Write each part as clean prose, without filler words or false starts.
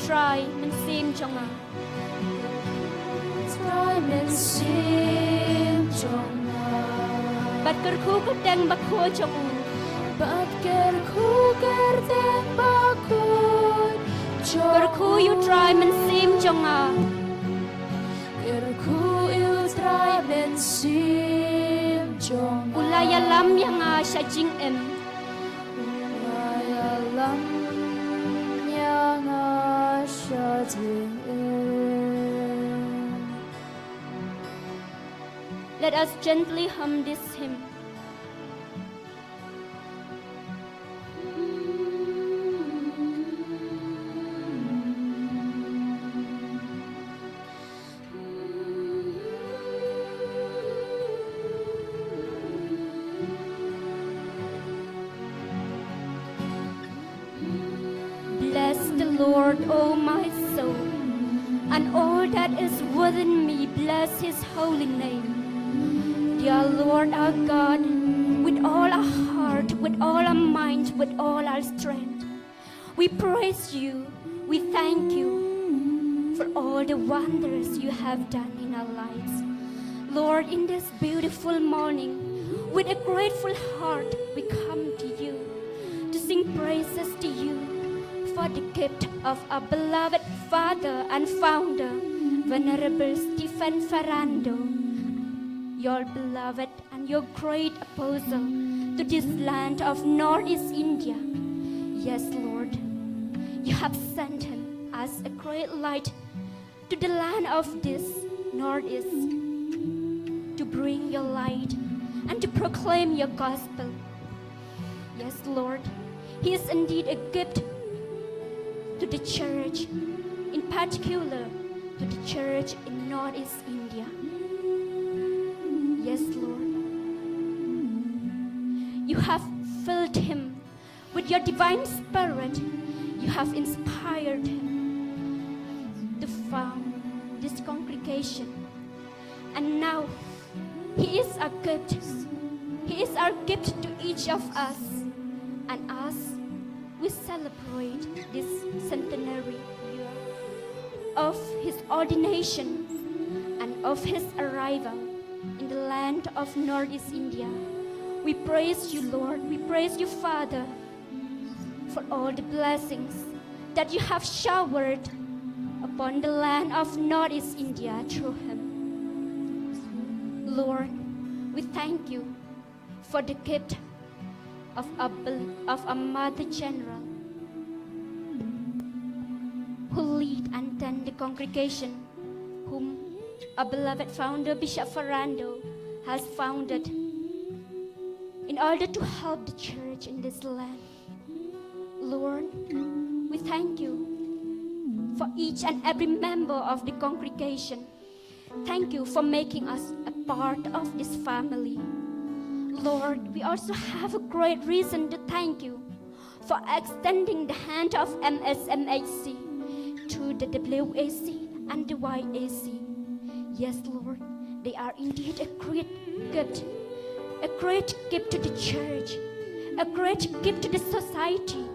try มันซีมจงอ่ะ try มันซีมจงบัดกระคูก็แดงบักคัวจงอู But get cool, get that backward. กระคูอยู่ try มันซีมจงอ่ะ Get cool, you try and sim jong. อุลายาล้ำยังอ่ะชาจิงเอ็ม Ulaya lam yang asha ting Let us gently hum this hymn. Bless the Lord, O my soul, and all that is within me, bless His holy name. Dear Lord our God, with all our heart, with all our mind, with all our strength, we praise you, we thank you for all the wonders you have done in our lives. Lord, in this beautiful morning, with a grateful heart, we come to you to sing praises to you for the gift of our beloved Father and Founder, Venerable Ferrando, your beloved and your great apostle to this land of Northeast India. Yes, Lord, you have sent him as a great light to the land of this Northeast to bring your light and to proclaim your gospel. Yes, Lord, he is indeed a gift to the church, in particular to the church in Northeast India. Yes, Lord. You have filled him with your divine spirit. You have inspired him to found this congregation. And now he is a gift. He is our gift to each of us. And as we celebrate this centenary year of his ordination and of his arrival in the land of Northeast India, we praise you, Lord. We praise you, Father, for all the blessings that you have showered upon the land of Northeast India through him. Lord, we thank you for the gift of a Mother General who lead and tend the congregation whom our beloved founder Bishop Ferrando has founded in order to help the church in this land. Lord, we thank you for each and every member of the congregation. Thank you for making us a part of this family. Lord, we also have a great reason to thank you for extending the hand of MSMHC to the WAC and the YAC. Yes, Lord, they are indeed a great gift to the church, a great gift to the society.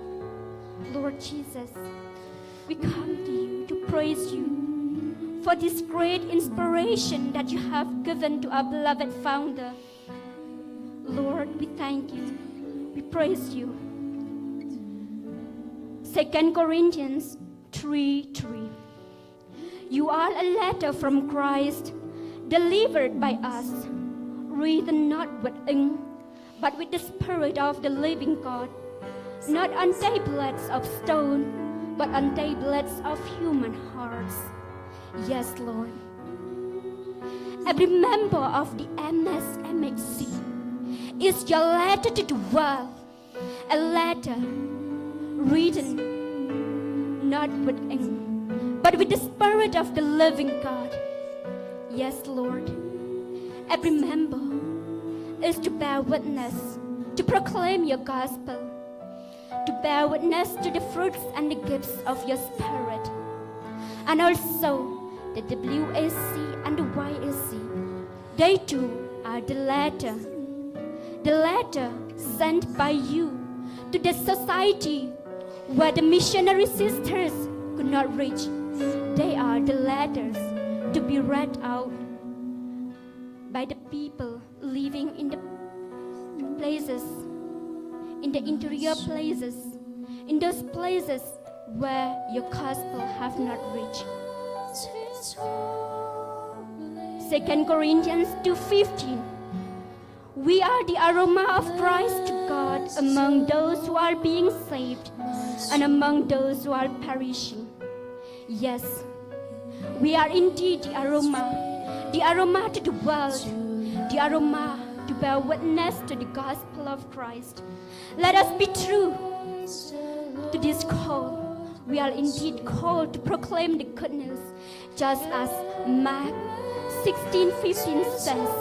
Lord Jesus, we come to you to praise you for this great inspiration that you have given to our beloved founder. Lord, we thank you. We praise you. 2 Corinthians 3:3. You are a letter from Christ, delivered by us, written not with ink, but with the Spirit of the living God, not on tablets of stone, but on tablets of human hearts. Yes, Lord. Every member of the MSMHC is your letter to the world, a letter written not with ink, but with the Spirit of the living God. Yes, Lord. Every member is to bear witness, to proclaim your gospel, to bear witness to the fruits and the gifts of your Spirit. And also the WAC and the YAC, they too are the letter sent by you to the society where the missionary sisters could not reach. They are the letters to be read out by the people living in the places, in the interior places, in those places where your gospel have not reached. 2 Corinthians 2:15. We are the aroma of Christ to God among those who are being saved and among those who are perishing. Yes, we are indeed the aroma to the world, the aroma to bear witness to the gospel of Christ. Let us be true to this call. We are indeed called to proclaim the good news, just as Mark 16:15 says,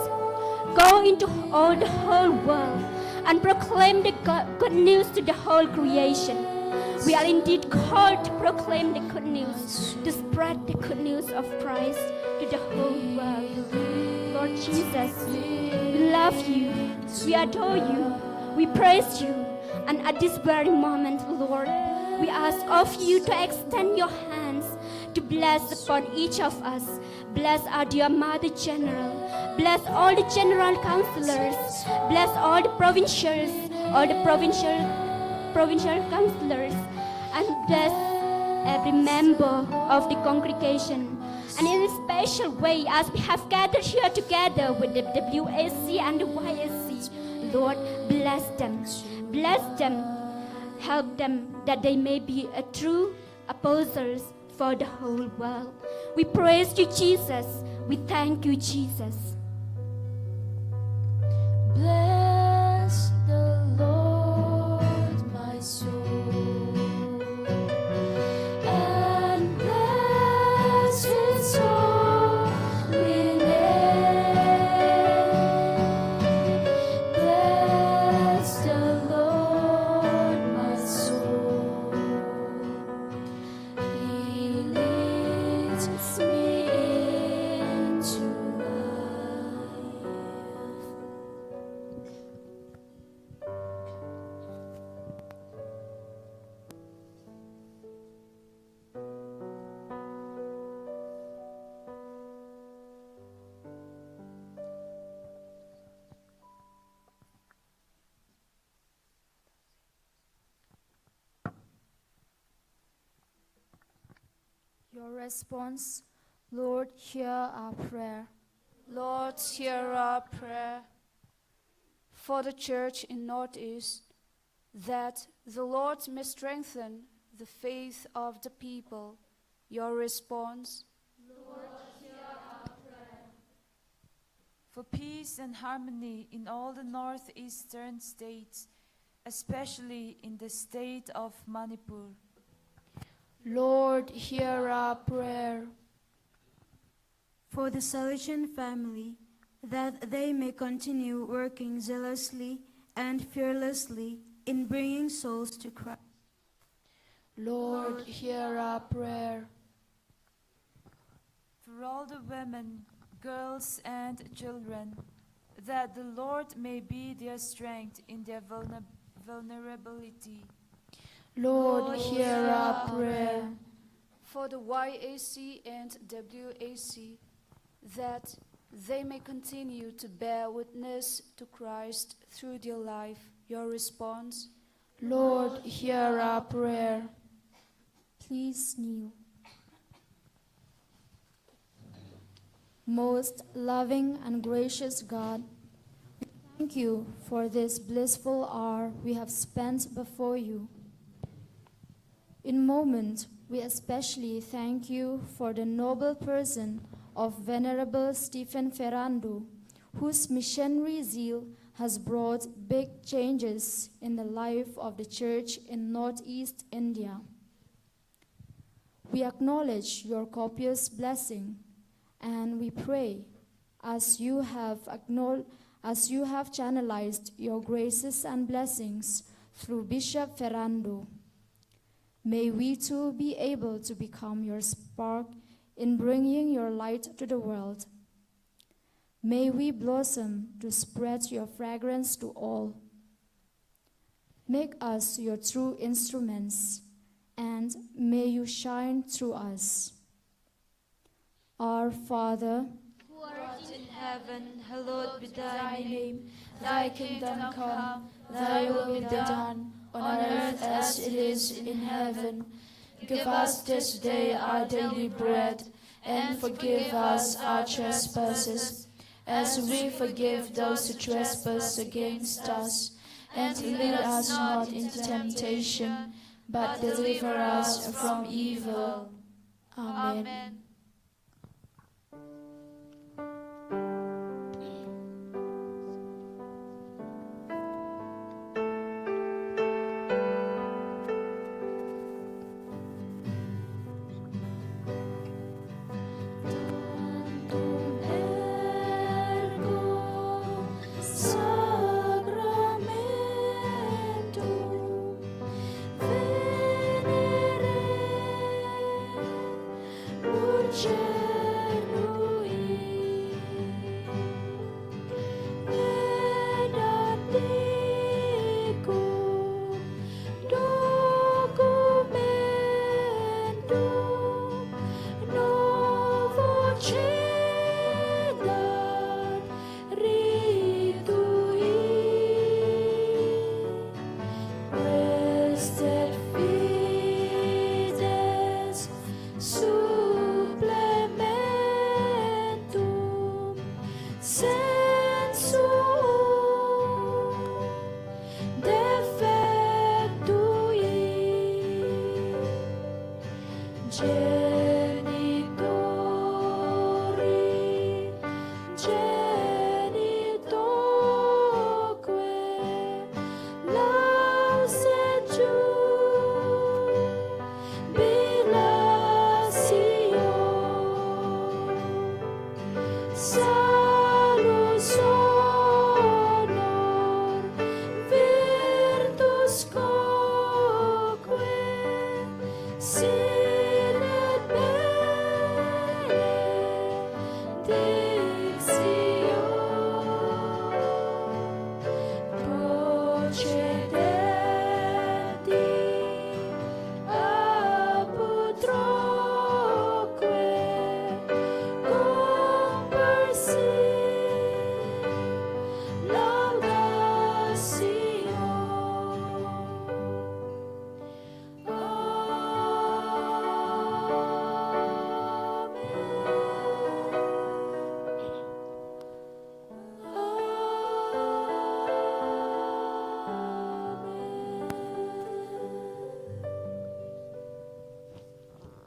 "Go into all the whole world and proclaim the good news to the whole creation." We are indeed called to proclaim the good news, to spread the good news of Christ to the whole world. Lord Jesus, we love you, we adore you, we praise you, and at this very moment, Lord, we ask of you to extend your hands to bless upon each of us. Bless our dear Mother General. Bless all the general councillors. Bless all the provincials, provincial councillors, and bless every member of the congregation. And in a special way, as we have gathered here together with the WAC and the YSC, Lord, bless them. Bless them. Help them that they may be a true apostles for the whole world. We praise you, Jesus. We thank you, Jesus. Bless the Lord, my soul, and bless His holy name. Bless the Lord, my soul. He leads me into life. Your response, Lord, hear our prayer. Lord, hear our prayer for the church in Northeast, that the Lord may strengthen the faith of the people. Your response, for peace and harmony in all the northeastern states, especially in the state of Manipur. Lord, hear our prayer. For the Salesian family, that they may continue working zealously and fearlessly in bringing souls to Christ. Lord, hear our prayer. For all the women, girls, and children, that the Lord may be their strength in their vulnerability. Lord, hear our prayer. for the YAC and WAC, that they may continue to bear witness to Christ through their life. Your response, Lord, hear our prayer. Please kneel. Most loving and gracious God, we thank you for this blissful hour we have spent before you. In moment, we especially thank you for the noble person of Venerable Stephen Ferrando, whose missionary zeal has brought big changes in the life of the church in Northeast India. We acknowledge your copious blessing, and we pray, as you have channelized your graces and blessings through Bishop Ferrando, may we too be able to become your spark in bringing your light to the world. May we blossom to spread your fragrance to all. Make us your true instruments, and may you shine through us. Our Father, Who art in heaven, hallowed be thy name. Thy kingdom come, thy will be done, on earth as it is in heaven. Give us this day our daily bread, and forgive us our trespasses, as we forgive those who trespass against us. And lead us not into temptation, but deliver us from evil. Amen.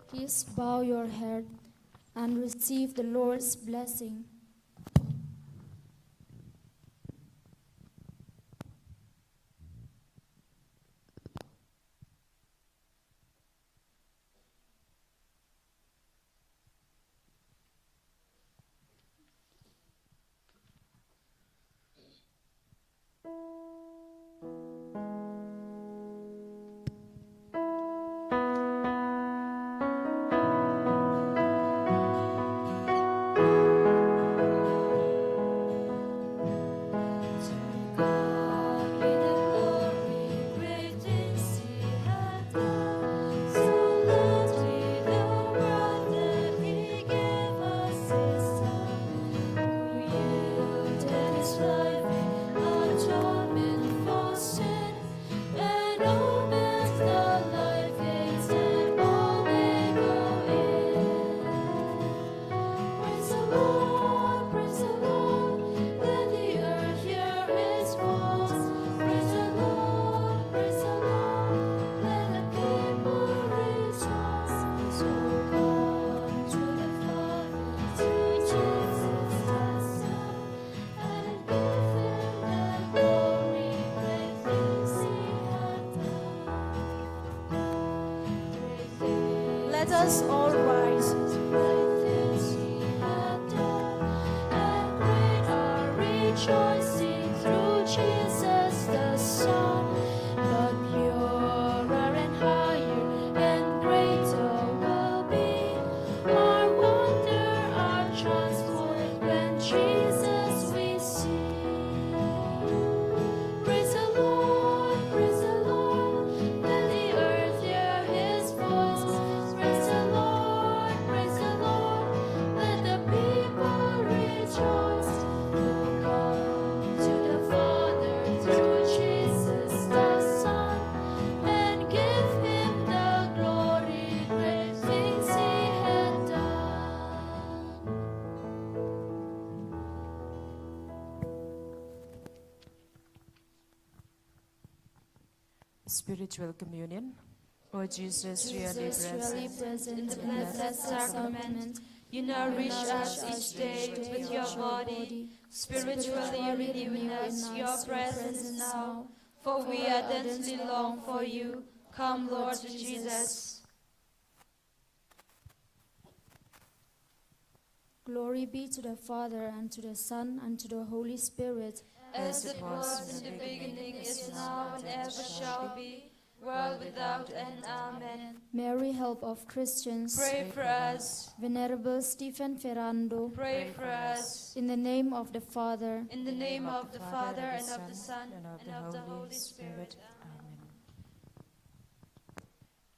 Please bow your head and receive the Lord's blessing. Let us all rise. Rejoicing through Jesus the Son, but purer and higher and greater will be our wonder, our transport when Jesus we see. Praise the Lord, let the earth hear His Spiritual communion. O Jesus, really Jesus, really present present in the in the blessed sacrament, you nourish us each day with your body, spiritually renewing us your presence now. For we ardently long for you. Come, Lord Jesus. Glory be to the Father, and to the Son, and to the Holy Spirit. As it was in the beginning, is now, and ever shall be, world without end. Amen. Mary, help of Christians. Pray for us. Venerable Stephen Ferrando. Pray for us. In the name of the Father, In the name of the Father, and of the Son, and of the Holy Spirit. Amen.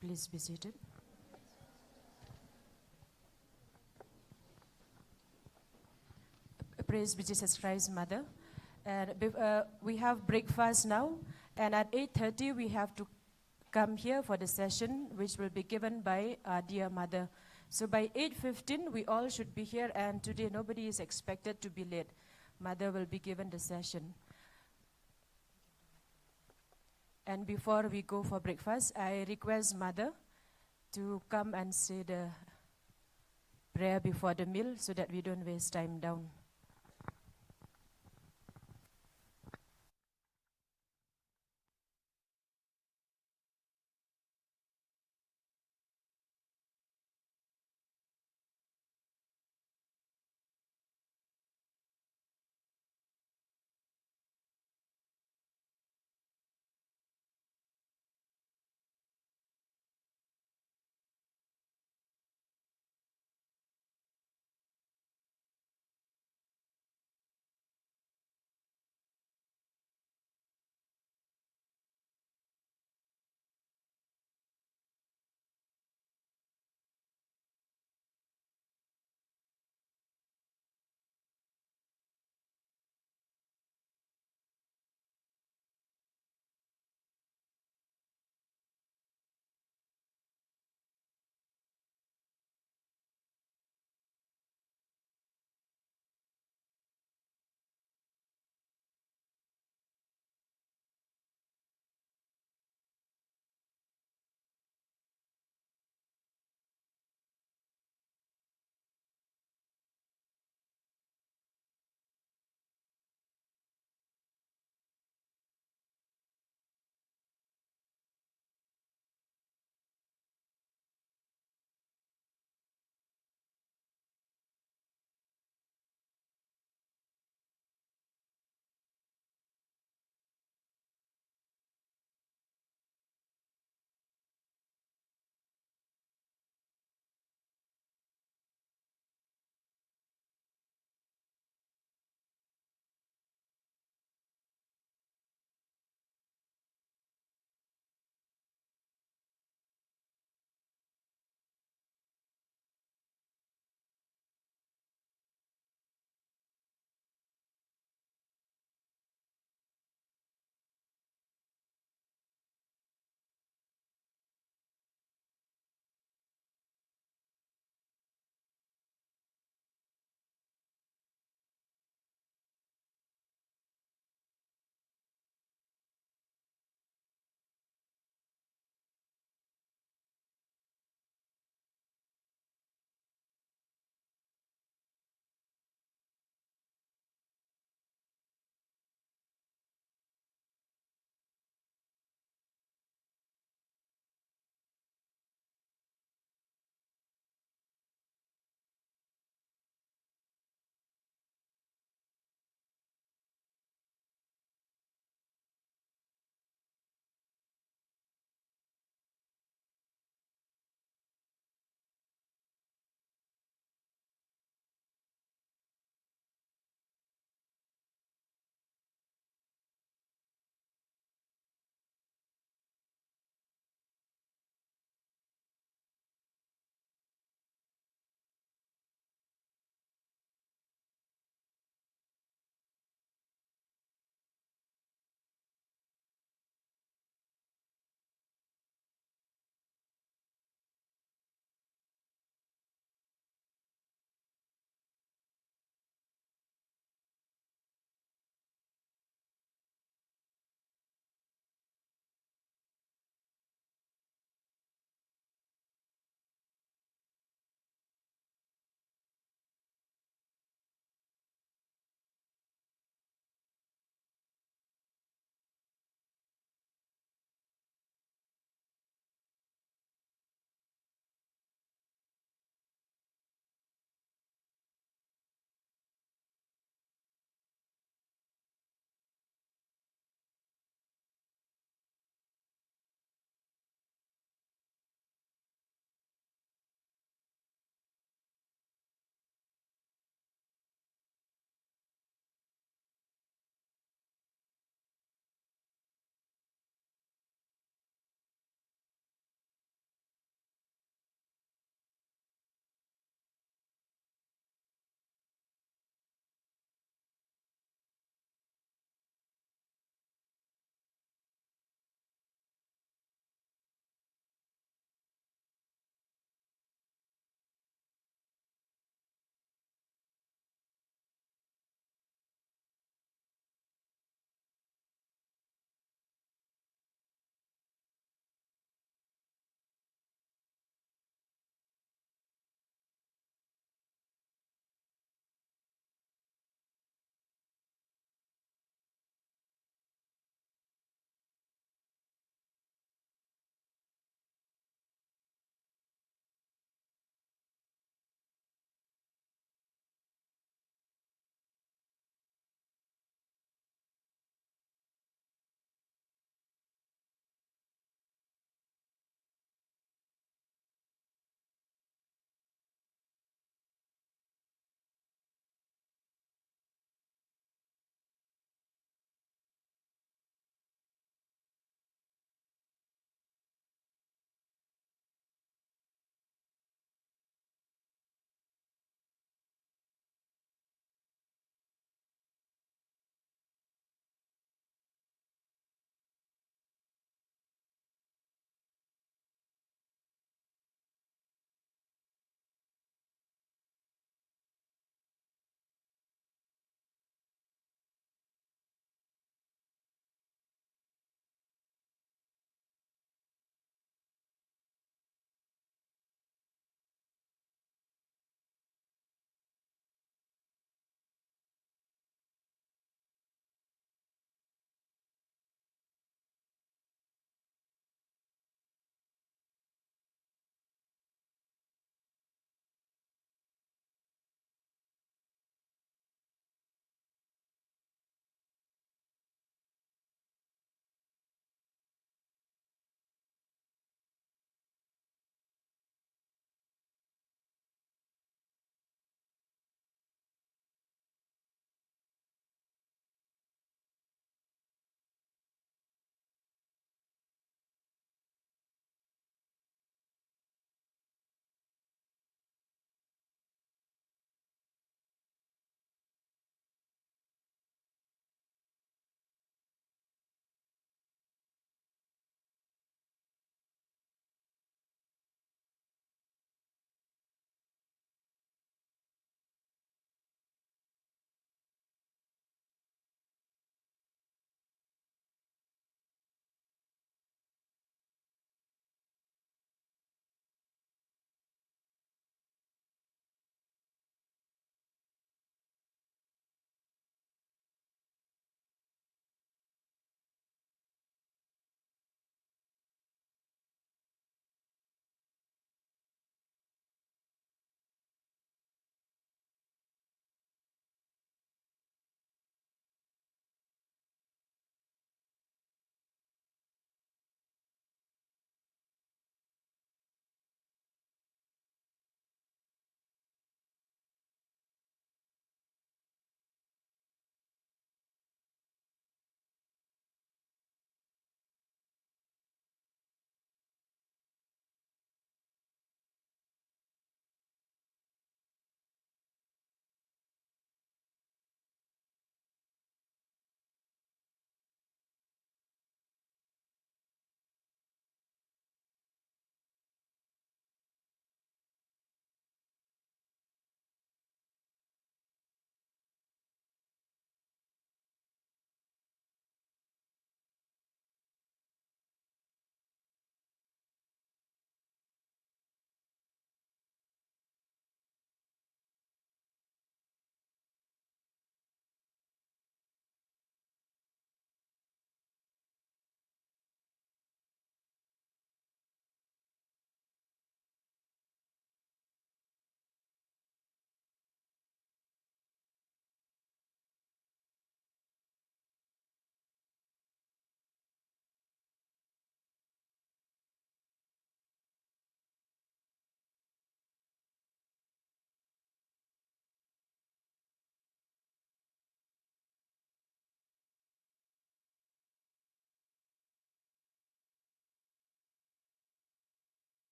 Please be seated. Praise be Jesus Christ, Mother. And we have breakfast now, and at 8:30 we have to come here for the session, which will be given by our dear Mother. So by 8:15 we all should be here, and today nobody is expected to be late. Mother will be given the session. And before we go for breakfast, I request Mother to come and say the prayer before the meal so that we don't waste time down.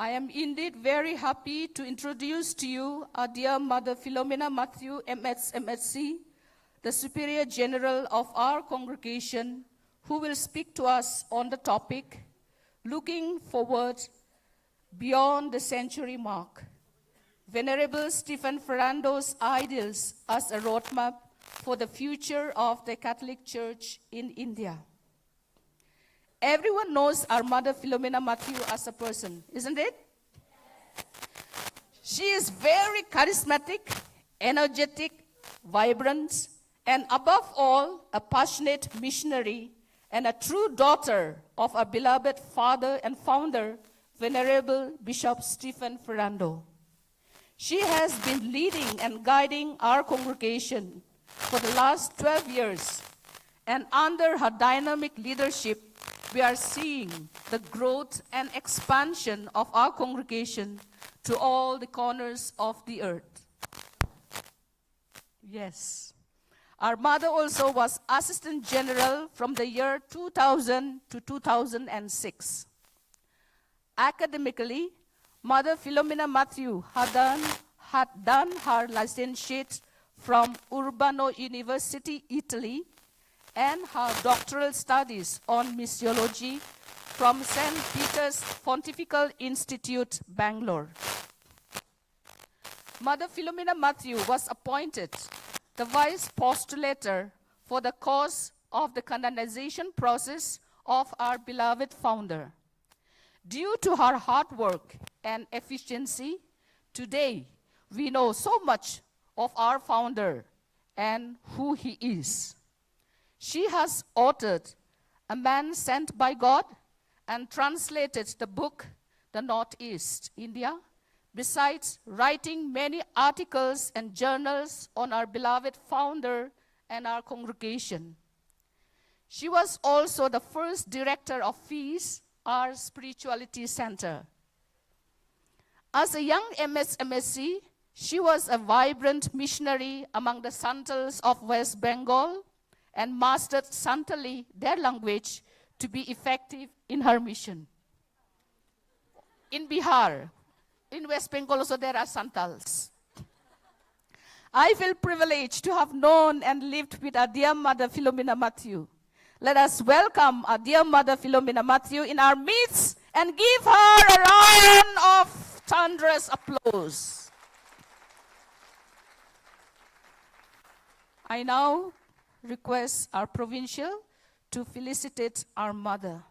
I am indeed very happy to introduce to you our dear Mother Philomena Matthew, MS, MSc, the Superior General of our congregation, who will speak to us on the topic, Looking Forward Beyond the Century Mark. Venerable Stephen Ferrando's ideals as a roadmap for the future of the Catholic Church in India. Everyone knows our Mother Philomena Matthew as a person, isn't it? She is very charismatic, energetic, vibrant, and above all, a passionate missionary and a true daughter of our beloved father and founder, Venerable Bishop Stephen Ferrando. She has been leading and guiding our congregation for the last 12 years, and under her dynamic leadership, we are seeing the growth and expansion of our congregation to all the corners of the earth. Yes. Our mother also was Assistant General from the year 2000 to 2006. Academically, Mother Philomena Matthew had done her licentiate from Urbano University, Italy, and her doctoral studies on missiology from St. Peter's Pontifical Institute, Bangalore. Mother Philomena Matthew was appointed the vice postulator for the cause of the canonization process of our beloved founder. Due to her hard work and efficiency, today we know so much of our founder and who he is. She has authored A Man Sent by God and translated the book, The Northeast, India, besides writing many articles and journals on our beloved founder and our congregation. She was also the first director of FEAS, our spirituality center. As a young MSc, she was a vibrant missionary among the Santals of West Bengal and mastered Santali, their language, to be effective in her mission. In Bihar, in West Bengal also there are Santals. I feel privileged to have known and lived with our dear Mother Philomena Matthew. Let us welcome our dear Mother Philomena Matthew in our midst and give her a round of thunderous applause. I now request our provincial to felicitate our mother.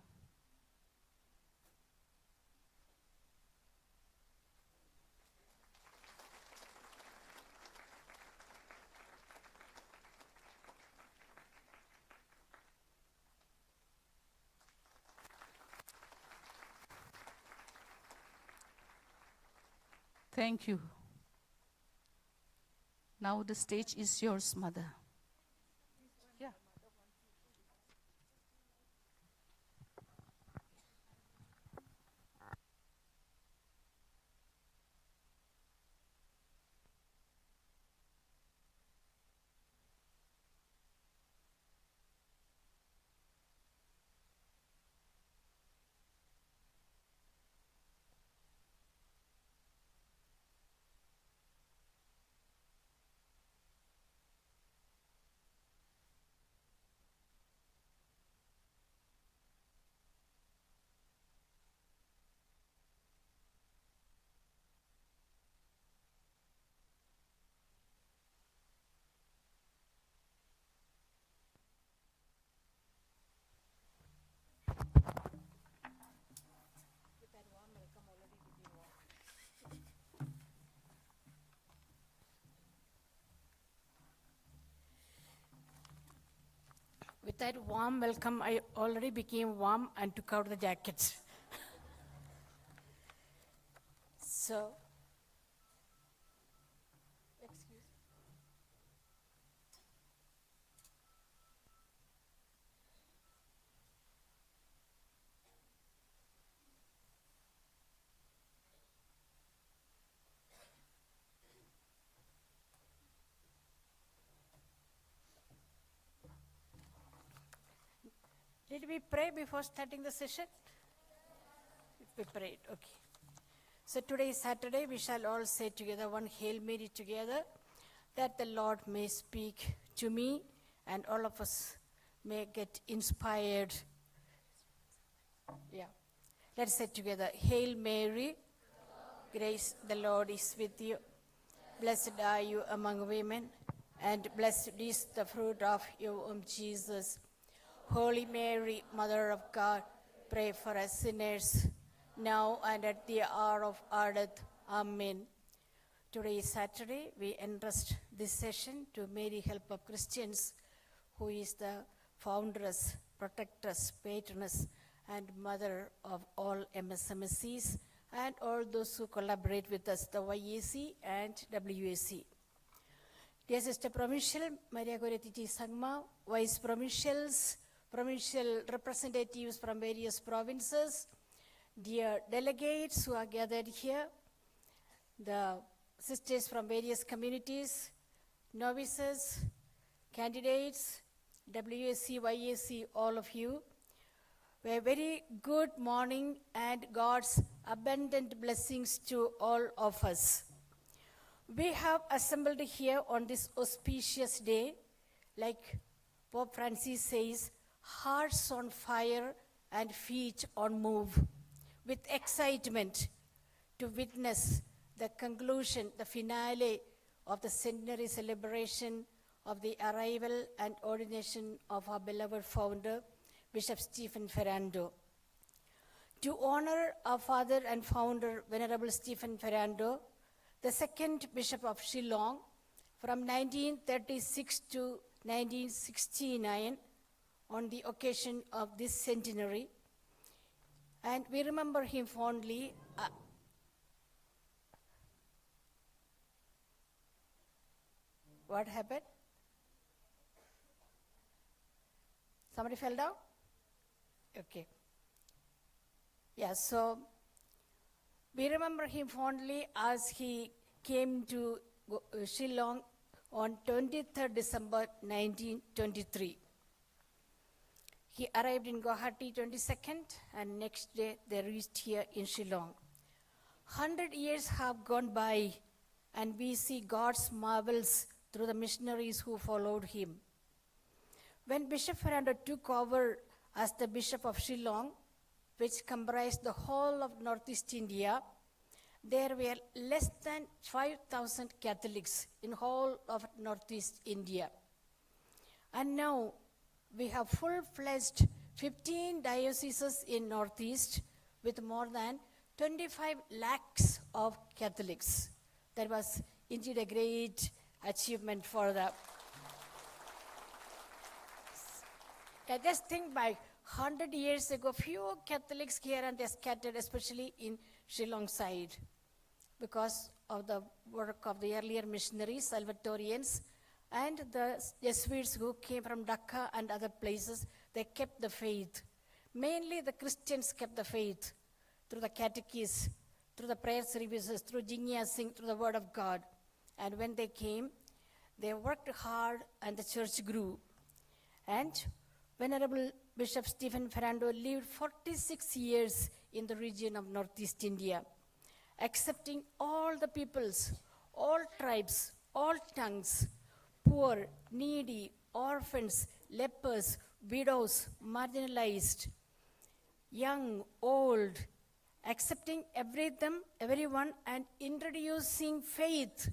Thank you. Now the stage is yours, Mother. Yeah. With that warm welcome, I already became warm and took out the jackets. So, excuse me. Did we pray before starting the session? We prayed, okay. So today is Saturday, we shall all say together one Hail Mary together, that the Lord may speak to me and all of us may get inspired. Yeah. Let's say together, Hail Mary, grace, the Lord is with you. Blessed are you among women, and blessed is the fruit of your womb, Jesus. Holy Mary, Mother of God, pray for us sinners, now and at the hour of our death. Amen. Today is Saturday. We entrust this session to Mary, Help of Christians, who is the foundress, protectress, patroness, and mother of all MSMSCs and all those who collaborate with us, the YAC and WAC. Dear Sister Provincial, Maria Goretti Sangma, Vice Provincials, Provincial representatives from various provinces, dear delegates who are gathered here, the sisters from various communities, novices, candidates, WAC, YAC, all of you, a very good morning and God's abundant blessings to all of us. We have assembled here on this auspicious day, like Pope Francis says, hearts on fire and feet on move, with excitement to witness the conclusion, the finale of the centenary celebration of the arrival and ordination of our beloved founder, Bishop Stephen Ferrando. To honor our father and founder, Venerable Stephen Ferrando, the second Bishop of Shillong, from 1936 to 1969, on the occasion of this centenary, and we remember him fondly. What happened? Somebody fell down? Okay. Yeah, so we remember him fondly as he came to Shillong on 23rd December 1923. He arrived in Guwahati 22nd, and next day they reached here in Shillong. 100 years have gone by, and we see God's marvels through the missionaries who followed him. When Bishop Ferrando took over as the Bishop of Shillong, which comprised the whole of Northeast India, there were less than 5,000 Catholics in whole of Northeast India. And now we have full-fledged 15 dioceses in Northeast with more than 25 lakhs of Catholics. That was indeed a great achievement for the... Just think, by 100 years ago, few Catholics here and there scattered, especially in Shillong side, because of the work of the earlier missionaries, Salvatorians, and the Jesuits who came from Dhaka and other places. They kept the faith. Mainly the Christians kept the faith through the catechism, through the prayer services, through Jinyasing, through the word of God. And when they came, they worked hard and the church grew. And Venerable Bishop Stephen Ferrando lived 46 years in the region of Northeast India, accepting all the peoples, all tribes, all tongues, poor, needy, orphans, lepers, widows, marginalized, young, old, accepting everyone and introducing faith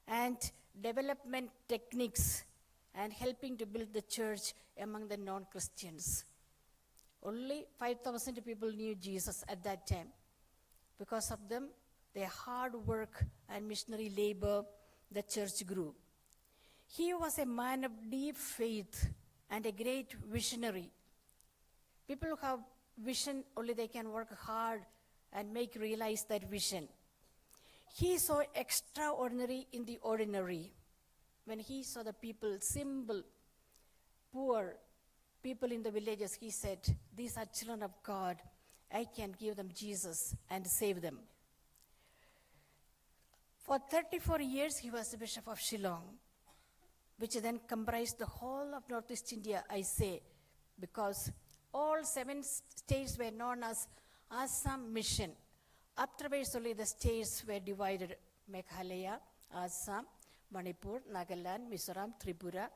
and development techniques and helping to build the church among the non-Christians. Only 5,000 people knew Jesus at that time. Because of them, their hard work and missionary labor, the church grew. He was a man of deep faith and a great visionary. People who have vision, only they can work hard and realize that vision. He saw extraordinary in the ordinary. When he saw the people, simple, poor people in the villages, he said, these are children of God. I can give them Jesus and save them. For 34 years, he was the Bishop of Shillong, which then comprised the whole of Northeast India, I say, because all 7 states were known as Assam Mission. Afterwards, only the states were divided: Meghalaya, Assam, Manipur, Nagaland, Mizoram, Tripura,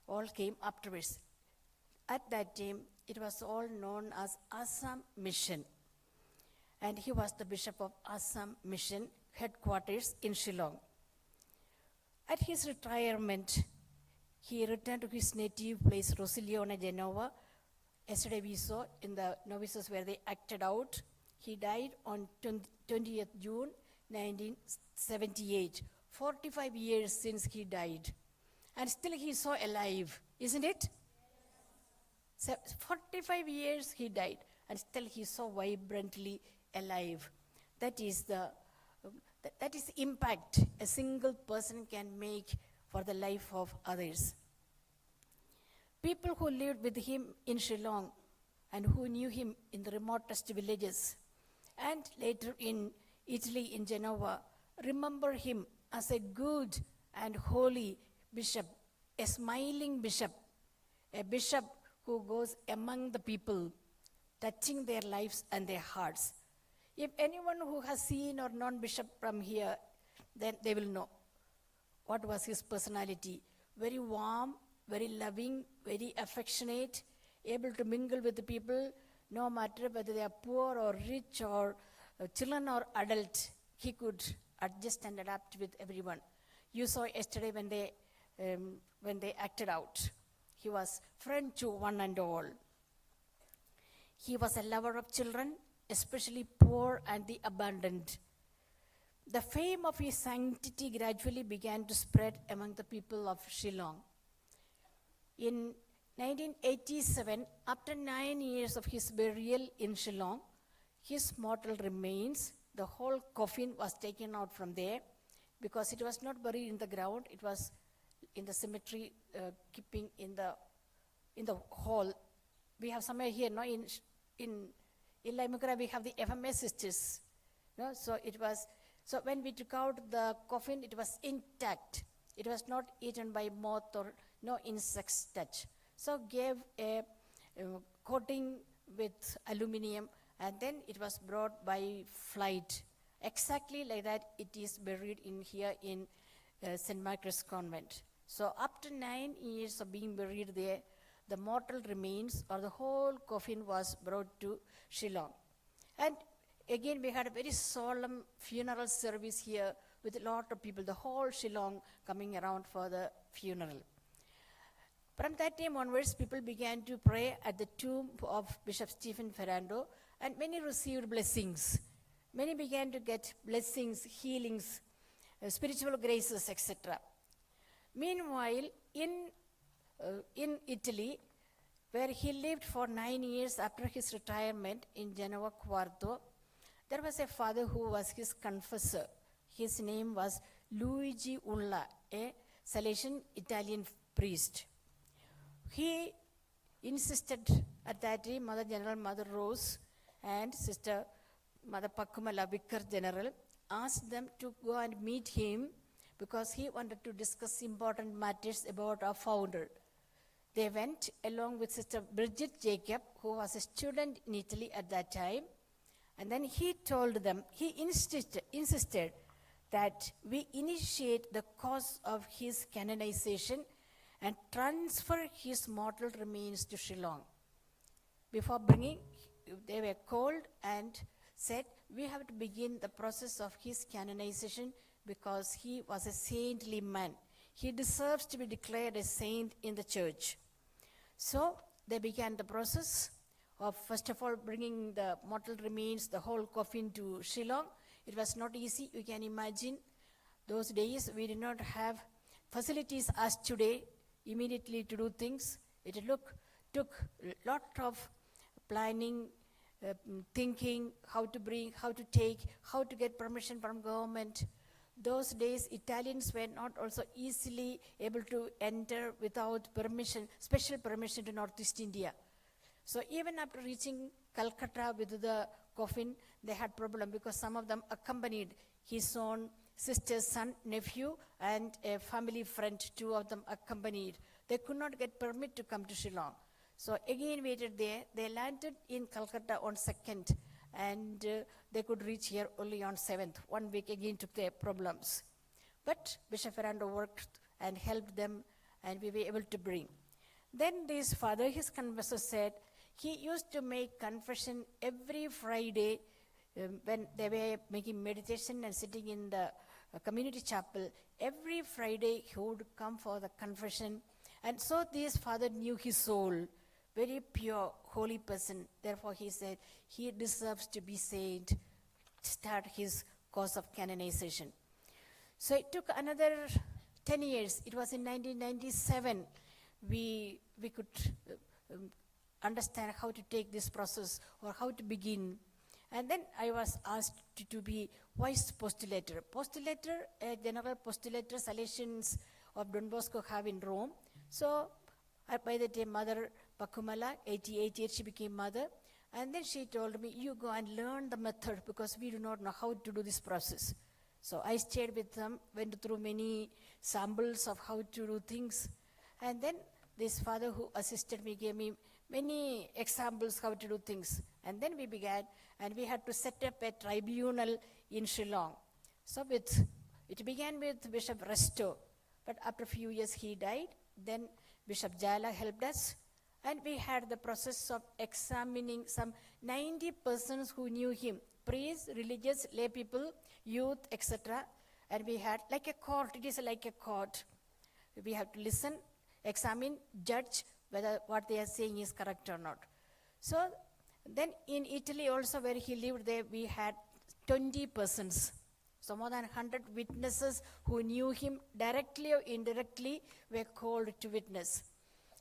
all came afterwards. At that time, it was all known as Assam Mission. And he was the bishop of Assam Mission, headquarters in Shillong. At his retirement, he returned to his native place, Rosilione, Genova. Yesterday we saw in the novices where they acted out. He died on 20th June 1978, 45 years since he died. And still he is so alive, isn't it? So 45 years he died, and still he is so vibrantly alive. That is the impact a single person can make for the life of others. People who lived with him in Shillong and who knew him in the remotest villages and later in Italy, in Genova, remember him as a good and holy bishop, a smiling bishop, a bishop who goes among the people, touching their lives and their hearts. If anyone who has seen or known Bishop from here, then they will know what was his personality. Very warm, very loving, very affectionate, able to mingle with the people, no matter whether they are poor or rich or children or adult. He could adjust and adapt with everyone. You saw yesterday when they acted out. He was friend to one and all. He was a lover of children, especially poor and the abandoned. The fame of his sanctity gradually began to spread among the people of Shillong. In 1987, after 9 years of his burial in Shillong, his mortal remains, the whole coffin was taken out from there because it was not buried in the ground, it was in the cemetery, keeping in the hall. We have somewhere here, no, in Laimukara we have the FMA sisters. No? So when we took out the coffin, it was intact. It was not eaten by moth or no insects touch. So gave a coating with aluminium, and then it was brought by flight. Exactly like that, it is buried in here in St. Margaret's Convent. So after 9 years of being buried there, the mortal remains or the whole coffin was brought to Shillong. And again, we had a very solemn funeral service here with a lot of people, the whole Shillong coming around for the funeral. From that time onwards, people began to pray at the tomb of Bishop Stephen Ferrando, and many received blessings. Many began to get blessings, healings, spiritual graces, etc. Meanwhile, in Italy, where he lived for 9 years after his retirement in Genova Quarto, there was a father who was his confessor. His name was Luigi Ulla, a Salesian Italian priest. He insisted at that time, Mother General Mother Rose and Sister Mother Pakumala, Vicar General, asked them to go and meet him because he wanted to discuss important matters about our founder. They went along with Sister Bridget Jacob, who was a student in Italy at that time. And then he told them, he insisted that we initiate the cause of his canonization and transfer his mortal remains to Shillong. Before bringing, they were called and said, we have to begin the process of his canonization because he was a saintly man. He deserves to be declared a saint in the church. So they began the process of, first of all, bringing the mortal remains, the whole coffin to Shillong. It was not easy. You can imagine those days we did not have facilities as today immediately to do things. It took a lot of planning, thinking, how to bring, how to take, how to get permission from government. Those days, Italians were not also easily able to enter without permission, special permission to Northeast India. So even after reaching Calcutta with the coffin, they had problem because some of them accompanied his own sister's son, nephew, and a family friend, 2 of them accompanied. They could not get permit to come to Shillong. So again waited there. They landed in Calcutta on 2nd, and they could reach here only on 7th. 1 week again took their problems. But Bishop Ferrando worked and helped them, and we were able to bring. Then this father, his confessor, said he used to make confession every Friday when they were making meditation and sitting in the community chapel. Every Friday he would come for the confession. And so this father knew his soul, very pure, holy person. Therefore he said he deserves to be saved, start his course of canonization. So it took another 10 years. It was in 1997 we could understand how to take this process or how to begin. And then I was asked to be vice postulator. Postulator, a general postulator, Salesians of Don Bosco have in Rome. So by the time Mother Pakumala, 88 years, she became mother. And then she told me, you go and learn the method because we do not know how to do this process. So I stayed with them, went through many samples of how to do things. And then this father who assisted me gave me many examples how to do things. And then we began, and we had to set up a tribunal in Shillong. So it began with Bishop Resto, but after a few years he died. Then Bishop Jala helped us, and we had the process of examining some 90 persons who knew him, priests, religious, lay people, youth, etc. And we had like a court. It is like a court. We have to listen, examine, judge whether what they are saying is correct or not. So then in Italy also, where he lived there, we had 20 persons. So more than 100 witnesses who knew him directly or indirectly were called to witness.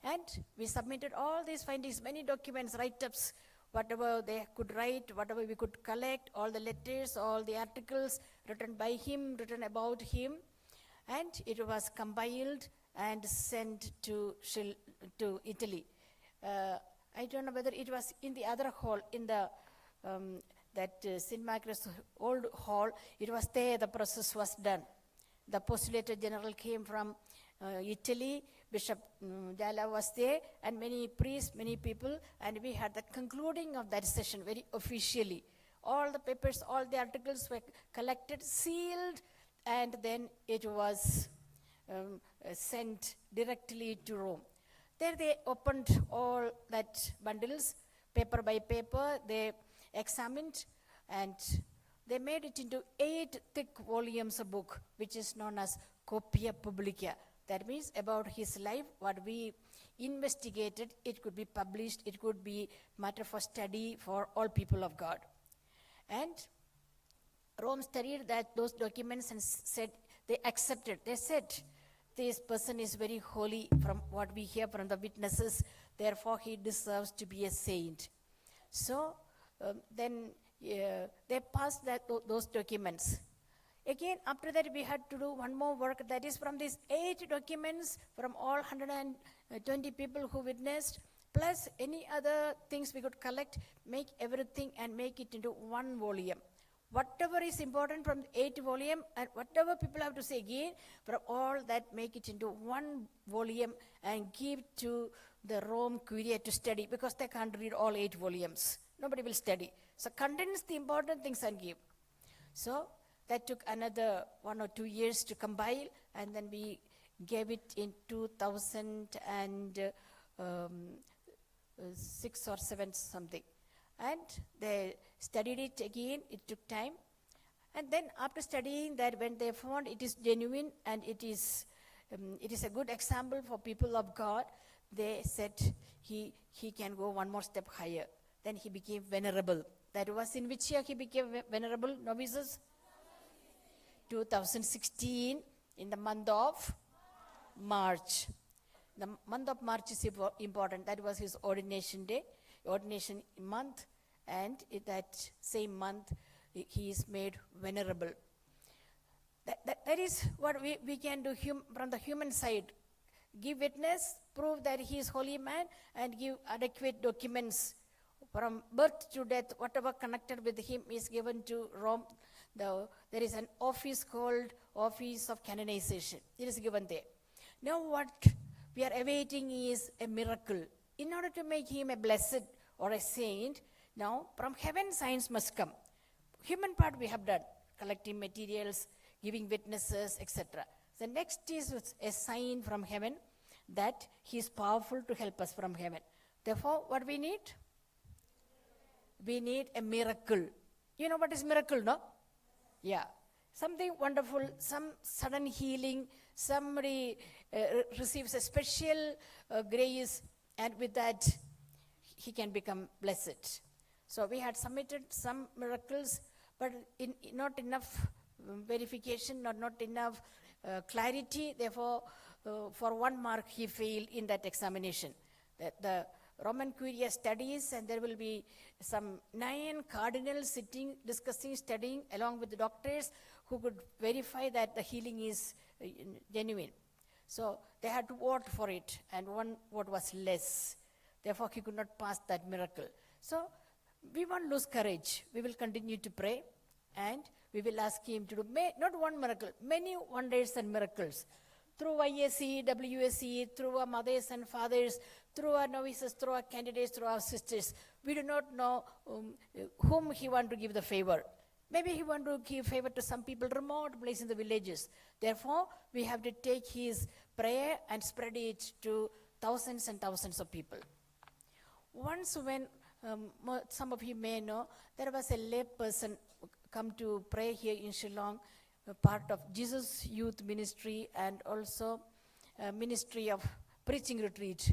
And we submitted all these findings, many documents, write-ups, whatever they could write, whatever we could collect, all the letters, all the articles written by him, written about him. And it was compiled and sent to Italy. I don't know whether it was in the other hall, in the St. Margaret's old hall. It was there the process was done. The postulator general came from Italy. Bishop Jala was there, and many priests, many people, and we had the concluding of that session very officially. All the papers, all the articles were collected, sealed, and then it was sent directly to Rome. There they opened all that bundles, paper by paper, they examined, and they made it into 8 thick volumes of book, which is known as Copia Publica. That means about his life, what we investigated, it could be published, it could be matter for study for all people of God. And Rome studied those documents and said, they accepted, they said, this person is very holy from what we hear from the witnesses, therefore he deserves to be a saint. So then they passed those documents. Again, after that we had to do one more work, that is from these 8 documents from all 120 people who witnessed, plus any other things we could collect, make everything and make it into 1 volume. Whatever is important from 8 volume and whatever people have to say again, from all that make it into 1 volume and give to the Rome Curia to study, because they can't read all 8 volumes. Nobody will study. So condense the important things and give. So that took another 1 or 2 years to compile, and then we gave it in 2006 or 7 something. And they studied it again, it took time. And then after studying that, when they found it is genuine and it is a good example for people of God, they said he can go one more step higher. Then he became venerable. That was in which year he became venerable, novices? 2016, in the month of March. The month of March is important. That was his ordination day, ordination month, and in that same month he is made venerable. That is what we can do from the human side. Give witness, prove that he is holy man, and give adequate documents from birth to death. Whatever connected with him is given to Rome. There is an office called Office of Canonization. It is given there. Now what we are awaiting is a miracle. In order to make him a blessed or a saint, Now, from heaven, signs must come. Human part we have done, collecting materials, giving witnesses, etc. The next is a sign from heaven that he is powerful to help us from heaven. Therefore, what we need? We need a miracle. You know what is miracle, no? Yeah. Something wonderful, some sudden healing, somebody receives a special grace, and with that, he can become blessed. So we had submitted some miracles, but not enough verification, not enough clarity. Therefore, for 1 mark, he failed in that examination. The Roman Curia studies, and there will be some 9 cardinals sitting, discussing, studying, along with the doctors who could verify that the healing is genuine. So they had to vote for it, and 1 vote was less. Therefore, he could not pass that miracle. So we won't lose courage. We will continue to pray, and we will ask him to do not 1 miracle, many wonders and miracles. Through YSC, WSC, through our mothers and fathers, through our novices, through our candidates, through our sisters. We do not know whom he wants to give the favor. Maybe he wants to give favor to some people remote place in the villages. Therefore, we have to take his prayer and spread it to thousands and thousands of people. Once when, some of you may know, there was a lay person come to pray here in Shillong, part of Jesus Youth Ministry and also Ministry of Preaching Retreat.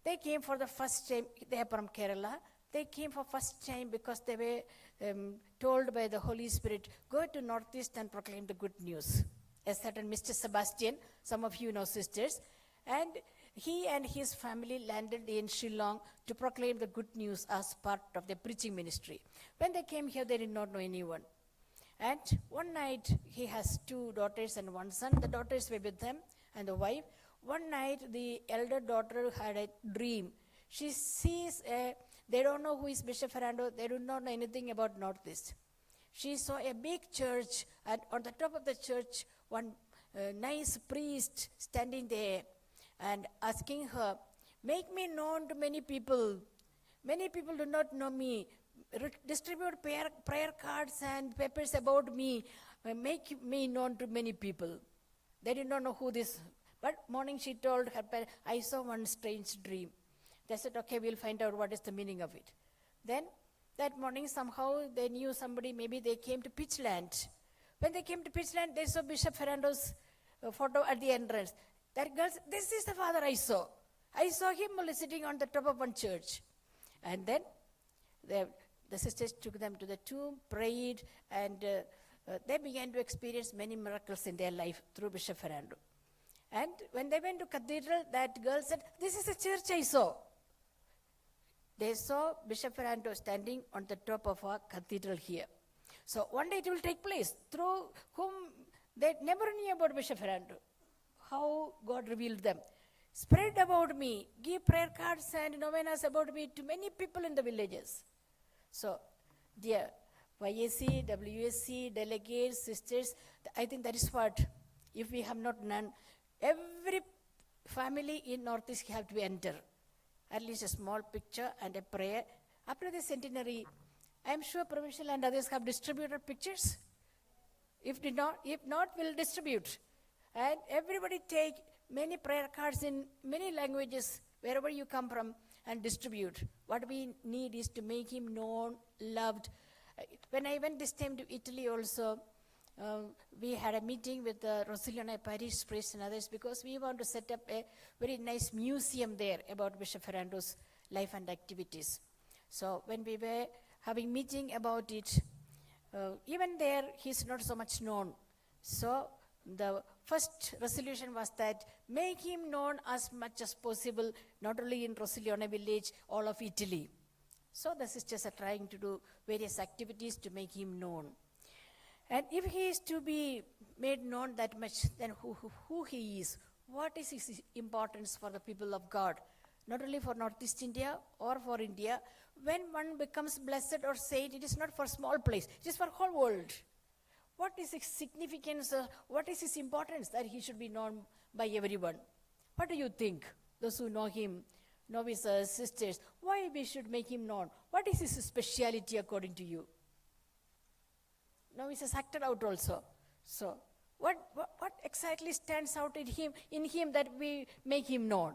They came for the first time. They are from Kerala. They came for first time because they were told by the Holy Spirit, go to Northeast and proclaim the good news. A certain Mr. Sebastian, some of you know sisters, and he and his family landed in Shillong to proclaim the good news as part of the preaching ministry. When they came here, they did not know anyone. And one night, he has 2 daughters and 1 son. The daughters were with them and the wife. One night, the elder daughter had a dream. She sees they don't know who is Bishop Ferrando. They do not know anything about Northeast. She saw a big church, and on the top of the church, one nice priest standing there and asking her, make me known to many people. Many people do not know me. Distribute prayer cards and papers about me. Make me known to many people. They did not know who this. But morning she told her parents, I saw one strange dream. They said, okay, we'll find out what is the meaning of it. Then that morning somehow they knew somebody, maybe they came to Pitchland. When they came to Pitchland, they saw Bishop Ferrando's photo at the entrance. That girl said, this is the father I saw. I saw him sitting on the top of one church. And then the sisters took them to the tomb, prayed, and they began to experience many miracles in their life through Bishop Ferrando. And when they went to cathedral, that girl said, this is a church I saw. They saw Bishop Ferrando standing on the top of a cathedral here. So one day it will take place, through whom they never knew about Bishop Ferrando. How God revealed them. Spread about me, give prayer cards and novenas about me to many people in the villages. So, dear YAC, WSC, delegates, sisters, I think that is what, if we have not none, every family in Northeast have to enter. At least a small picture and a prayer. After the centenary, I am sure provincial and others have distributed pictures. If not, we'll distribute. And everybody take many prayer cards in many languages, wherever you come from, and distribute. What we need is to make him known, loved. When I went this time to Italy also, we had a meeting with the Rossilione parish priest and others because we want to set up a very nice museum there about Bishop Ferrando's life and activities. So when we were having meeting about it, even there he's not so much known. So the first resolution was that make him known as much as possible, not only in Rossilione village, all of Italy. So the sisters are trying to do various activities to make him known. And if he is to be made known that much, then who he is, what is his importance for the people of God, not only for Northeast India or for India. When one becomes blessed or saint, it is not for small place, it is for whole world. What is his significance, what is his importance that he should be known by everyone? What do you think, those who know him, novices, sisters, why we should make him known? What is his speciality according to you? Novices acted out also. So, what exactly stands out in him that we make him known?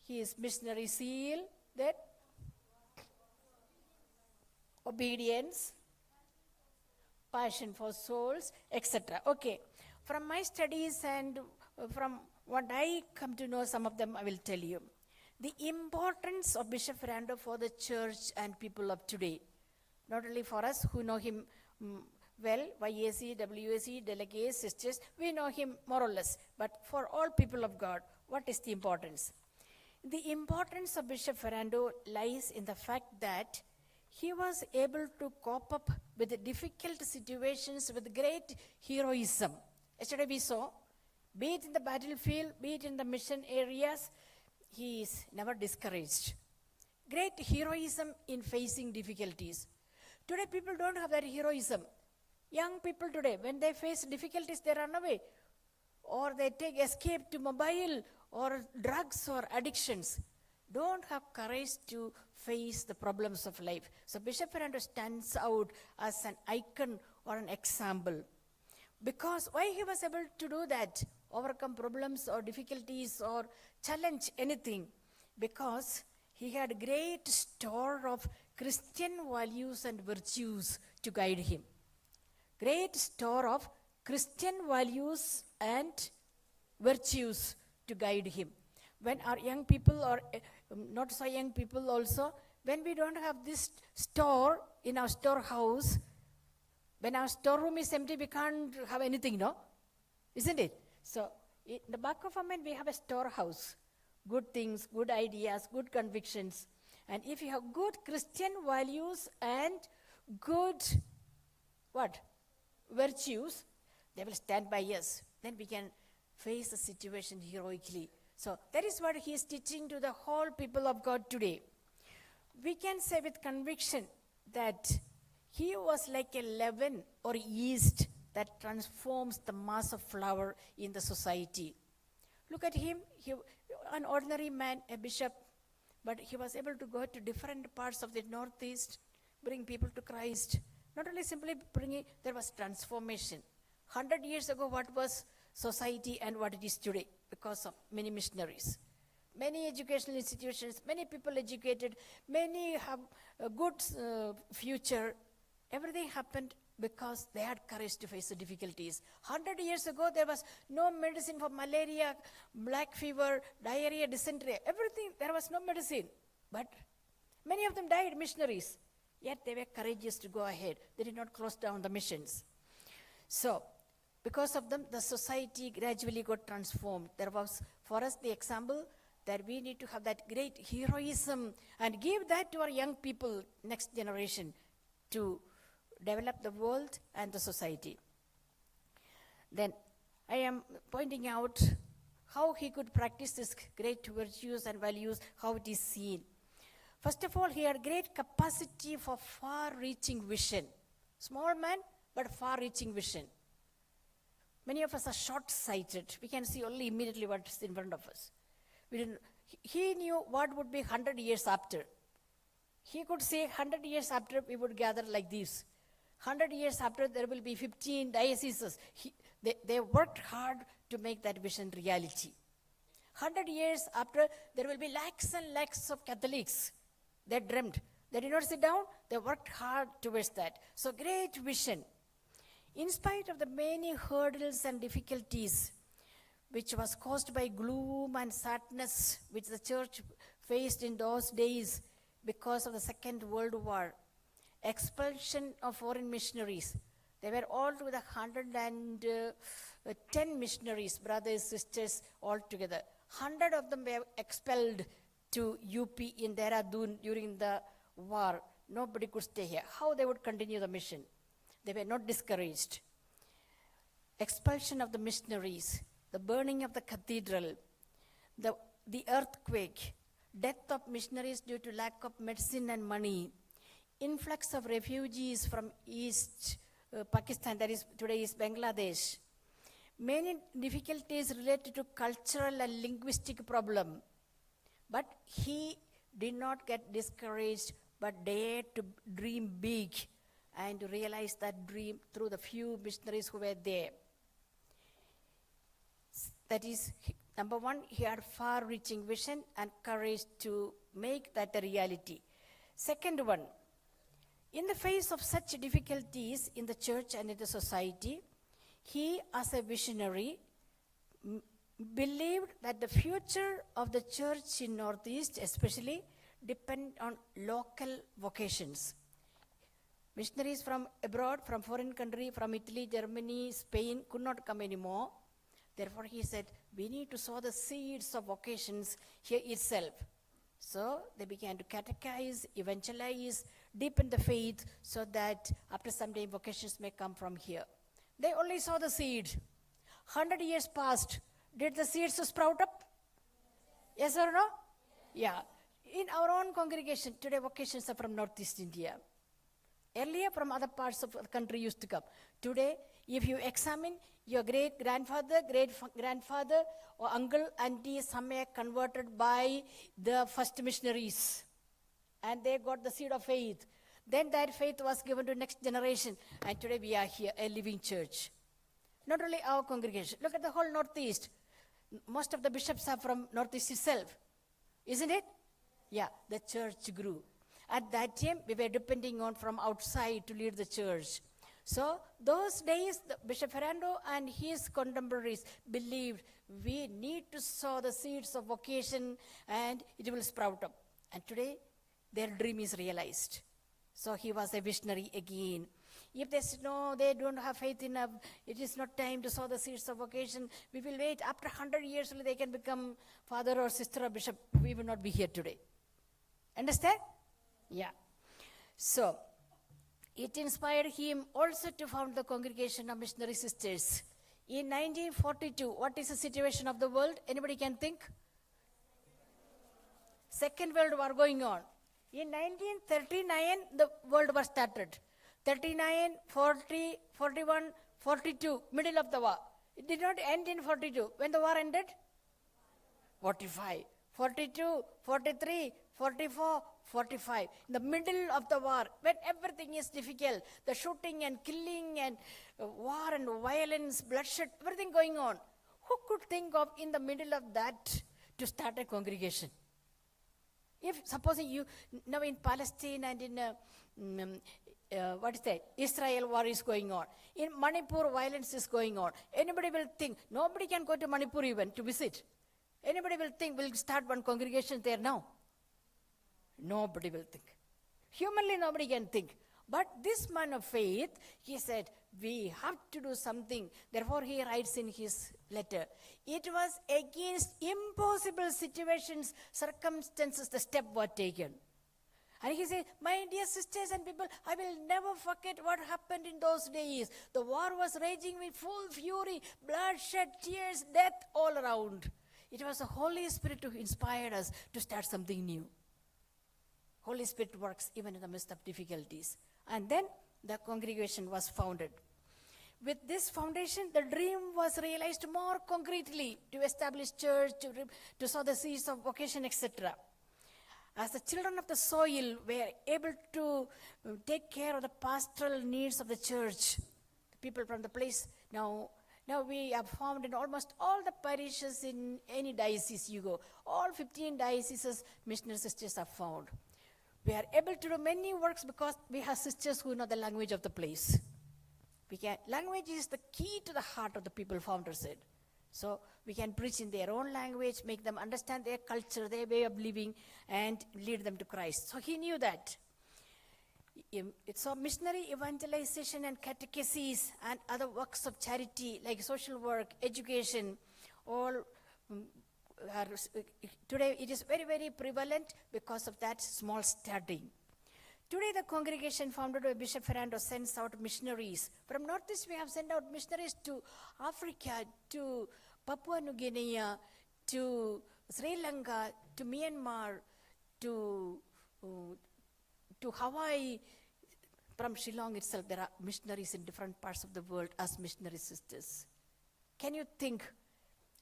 His missionary zeal, that obedience, passion for souls, etc. Okay, from my studies and from what I come to know, some of them I will tell you. The importance of Bishop Ferrando for the church and people of today. Not only for us who know him well, YAC, WAC, delegates, sisters, we know him more or less. But for all people of God, what is the importance? The importance of Bishop Ferrando lies in the fact that he was able to cope up with the difficult situations with great heroism. Yesterday we saw, be it in the battlefield, be it in the mission areas, he is never discouraged. Great heroism in facing difficulties. Today people don't have that heroism. Young people today, when they face difficulties, they run away. Or they take escape to mobile or drugs or addictions. Don't have courage to face the problems of life. So Bishop Ferrando stands out as an icon or an example. Because why he was able to do that, overcome problems or difficulties or challenge anything? Because he had great store of Christian values and virtues to guide him. Great store of Christian values and virtues to guide him. When our young people or not so young people also, when we don't have this store in our storehouse, when our storeroom is empty, we can't have anything, no? Isn't it? So, in the back of our mind, we have a storehouse. Good things, good ideas, good convictions. And if you have good Christian values and good, virtues, they will stand by us. Then we can face the situation heroically. So that is what he is teaching to the whole people of God today. We can say with conviction that he was like a leaven or yeast that transforms the mass of flour in the society. Look at him, an ordinary man, a bishop, but he was able to go to different parts of the Northeast, bring people to Christ. Not only simply bringing, there was transformation. 100 years ago, what was society and what it is today? Because of many missionaries. Many educational institutions, many people educated, many have a good future. Everything happened because they had courage to face the difficulties. 100 years ago, there was no medicine for malaria, black fever, diarrhea, dysentery, everything, there was no medicine. But many of them died, missionaries. Yet they were courageous to go ahead. They did not close down the missions. So, because of them, the society gradually got transformed. There was, for us, the example that we need to have that great heroism and give that to our young people, next generation, to develop the world and the society. Then, I am pointing out how he could practice this great virtues and values, how it is seen. First of all, he had great capacity for far-reaching vision. Small man, but far-reaching vision. Many of us are short-sighted. We can see only immediately what is in front of us. He knew what would be 100 years after. He could say 100 years after we would gather like this. 100 years after there will be 15 dioceses. They worked hard to make that vision reality. 100 years after there will be lakhs and lakhs of Catholics. They dreamed. They did not sit down. They worked hard towards that. So great vision. In spite of the many hurdles and difficulties which was caused by gloom and sadness which the church faced in those days because of the Second World War, expulsion of foreign missionaries. They were all to the 110 missionaries, brothers, sisters, all together. 100 of them were expelled to UP in Dehradun during the war. Nobody could stay here. How they would continue the mission? They were not discouraged. Expulsion of the missionaries, the burning of the cathedral, the earthquake, death of missionaries due to lack of medicine and money, influx of refugees from East Pakistan, that is today is Bangladesh. many difficulties related to cultural and linguistic problem. But he did not get discouraged, but dared to dream big and to realize that dream through the few missionaries who were there. That is, number one, he had far-reaching vision and courage to make that a reality. Second one, in the face of such difficulties in the church and in the society, he, as a visionary, believed that the future of the church in Northeast especially depend on local vocations. Missionaries from abroad, from foreign country, from Italy, Germany, Spain could not come anymore. Therefore he said, we need to sow the seeds of vocations here itself. So they began to catechize, evangelize, deepen the faith so that after some time vocations may come from here. They only saw the seed. 100 years passed. Did the seeds sprout up? Yes or no? Yeah. In our own congregation, today vocations are from Northeast India. Earlier from other parts of the country used to come. Today, if you examine your great-grandfather, great-grandfather, or uncle, auntie, somewhere converted by the first missionaries. And they got the seed of faith. Then that faith was given to next generation. And today we are here, a living church. Not only our congregation. Look at the whole Northeast. Most of the bishops are from Northeast itself. Isn't it? Yeah, the church grew. At that time, we were depending on from outside to lead the church. So, those days, Bishop Ferrando and his contemporaries believed we need to sow the seeds of vocation and it will sprout up. And today, their dream is realized. So, he was a visionary again. If they say, no, they don't have faith enough, it is not time to sow the seeds of vocation, we will wait. After 100 years, they can become father or sister or bishop. We will not be here today. Understand? Yeah. So, it inspired him also to found the Congregation of Missionary Sisters. In 1942, what is the situation of the world? Anybody can think? Second World War going on. In 1939, the World War started. 39, 40, 41, 42, middle of the war. It did not end in 42. When the war ended? 45, 42, 43, 44, 45. In the middle of the war, when everything is difficult, the shooting and killing and war and violence, bloodshed, everything going on. Who could think of in the middle of that to start a congregation? If supposing you, now in Palestine and in Israel war is going on. In Manipur, violence is going on. Anybody will think, nobody can go to Manipur even to visit. Anybody will think, we'll start one congregation there now. Nobody will think. Humanly, nobody can think. But this man of faith, he said, we have to do something. Therefore, he writes in his letter, it was against impossible situations, circumstances, the step was taken. And he said, my dear sisters and people, I will never forget what happened in those days. The war was raging with full fury, bloodshed, tears, death all around. It was the Holy Spirit who inspired us to start something new. Holy Spirit works even in the midst of difficulties. And then the congregation was founded. With this foundation, the dream was realized more concretely to establish church, to sow the seeds of vocation, etc. As the children of the soil were able to take care of the pastoral needs of the church, the people from the place, now we are found in almost all the parishes in any diocese you go. All 15 dioceses, missionary sisters are found. We are able to do many works because we have sisters who know the language of the place. Language is the key to the heart of the people, founder said. So we can preach in their own language, make them understand their culture, their way of living, and lead them to Christ. So he knew that. So missionary evangelization and catechesis and other works of charity like social work, education, all today it is very, very prevalent because of that small starting. Today the congregation founded by Bishop Ferrando sends out missionaries. From Northeast we have sent out missionaries to Africa, to Papua New Guinea, to Sri Lanka, to Myanmar, to Hawaii. From Shillong itself there are missionaries in different parts of the world as missionary sisters. Can you think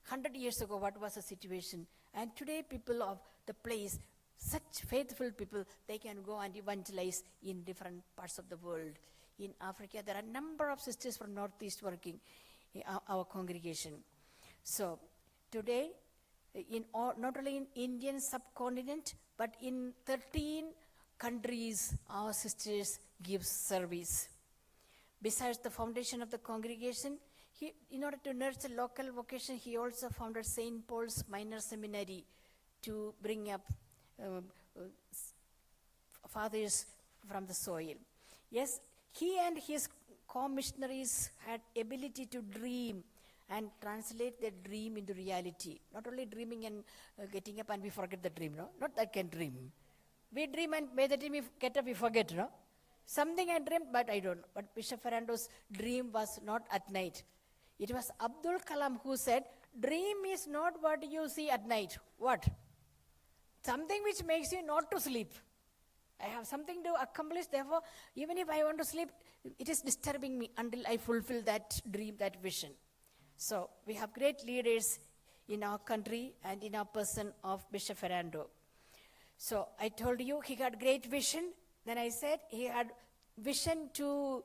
100 years ago what was the situation? And today people of the place, such faithful people, they can go and evangelize in different parts of the world. In Africa, there are a number of sisters from Northeast working in our congregation. So today, not only in Indian subcontinent, but in 13 countries, our sisters give service. Besides the foundation of the congregation, in order to nurture local vocation, he also founded St. Paul's Minor Seminary to bring up fathers from the soil. Yes, he and his co-missionaries had ability to dream and translate their dream into reality. Not only dreaming and getting up and we forget the dream, no? Not that can dream. We dream and by the time we get up, we forget, no? Something I dreamed, but I don't know. But Bishop Ferrando's dream was not at night. It was Abdul Kalam who said, dream is not what you see at night. What? Something which makes you not to sleep. I have something to accomplish, therefore, even if I want to sleep, it is disturbing me until I fulfill that dream, that vision. So, we have great leaders in our country and in our person of Bishop Ferrando. So, I told you he had great vision. Then I said he had vision to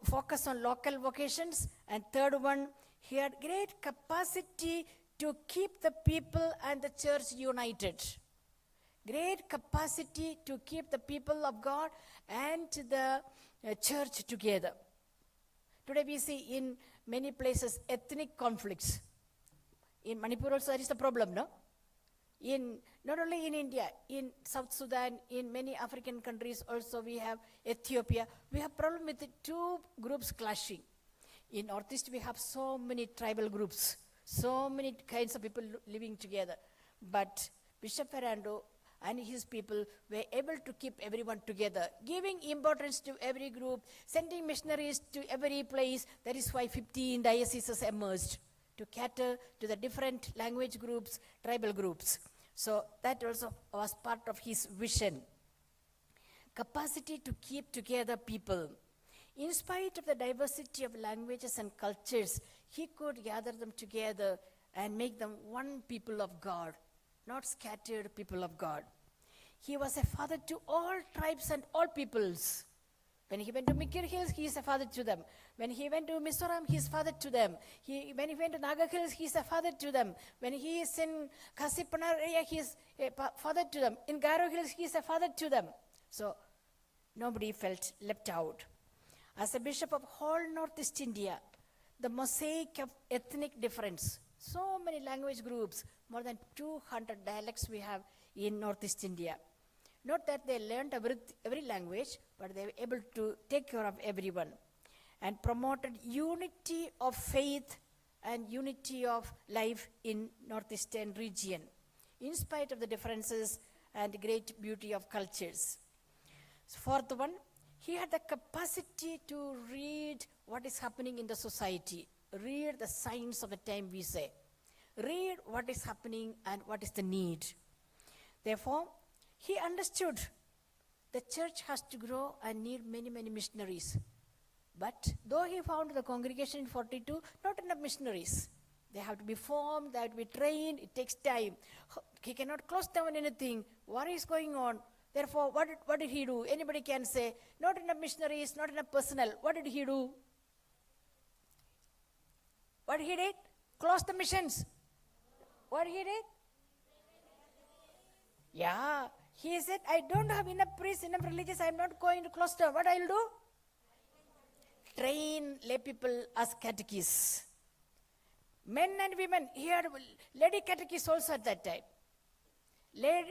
focus on local vocations. And third one, he had great capacity to keep the people and the church united. Great capacity to keep the people of God and the church together. Today we see in many places ethnic conflicts. In Manipur also there is a problem, no? Not only in India, in South Sudan, in many African countries also we have Ethiopia. We have problem with the two groups clashing. In Northeast we have so many tribal groups, so many kinds of people living together. But Bishop Ferrando and his people were able to keep everyone together, giving importance to every group, sending missionaries to every place. That is why 15 dioceses emerged to cater to the different language groups, tribal groups. So that also was part of his vision. Capacity to keep together people. In spite of the diversity of languages and cultures, he could gather them together and make them one people of God, not scattered people of God. He was a father to all tribes and all peoples. When he went to Mikir Hills, he is a father to them. When he went to Mizoram, he is father to them. When he went to Naga Hills, he is a father to them. When he is in Kasipanar area, he is a father to them. In Garo Hills, he is a father to them. So, nobody felt left out. As a bishop of whole Northeast India, the mosaic of ethnic difference, so many language groups, more than 200 dialects we have in Northeast India. Not that they learned every language, but they were able to take care of everyone and promoted unity of faith and unity of life in Northeastern region, in spite of the differences and great beauty of cultures. Fourth one, he had the capacity to read what is happening in the society, read the signs of the time, we say. Read what is happening and what is the need. Therefore, he understood the church has to grow and need many, many missionaries. But though he found the congregation in 42, not enough missionaries. They have to be formed, they have to be trained, it takes time. He cannot close down anything. What is going on? Therefore, what did he do? Anybody can say, not enough missionaries, not enough personnel. What did he do? What he did? Close the missions. What he did? Yeah. He said, I don't have enough priests, enough religious, I am not going to close down. What I will do? Train lay people as catechists. Men and women, he had lady catechists also at that time.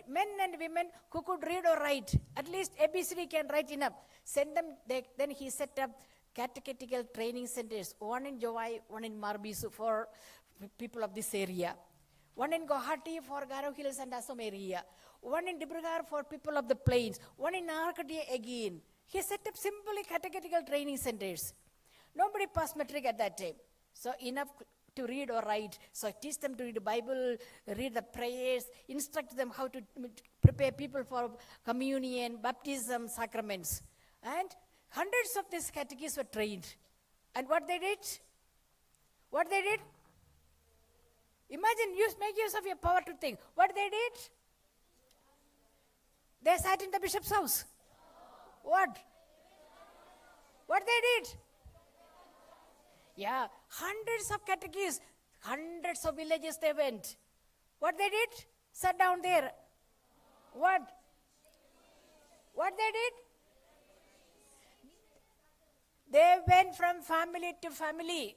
Men and women who could read or write, at least ABCD can write enough. Send them, then he set up catechetical training centers, one in Jowai, one in Marbisu for people of this area. One in Guwahati for Garo Hills and Assam area. One in Dibrugarh for people of the plains. One in Narkatia again. He set up simply catechetical training centers. Nobody passed matric at that time. So enough to read or write. So teach them to read the Bible, read the prayers, instruct them how to prepare people for communion, baptism, sacraments. And hundreds of these catechists were trained. And what they did? What they did? Imagine, make use of your power to think. What they did? They sat in the bishop's house. What? What they did? Yeah, hundreds of catechists, hundreds of villages they went. What they did? Sat down there. What? What they did? They went from family to family.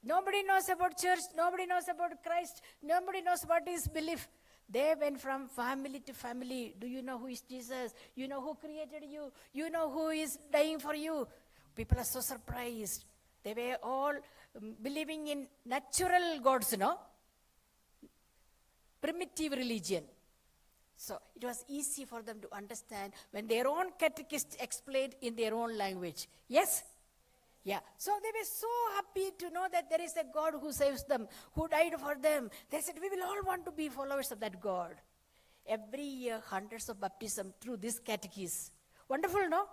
Nobody knows about church. Nobody knows about Christ. Nobody knows what is belief. They went from family to family. Do you know who is Jesus? You know who created you? You know who is dying for you? People are so surprised. They were all believing in natural gods, primitive religion. So it was easy for them to understand when their own catechist explained in their own language. Yes? Yeah. So they were so happy to know that there is a God who saves them, who died for them. They said, we will all want to be followers of that God. Every year, hundreds of baptism through this catechist. Wonderful, no?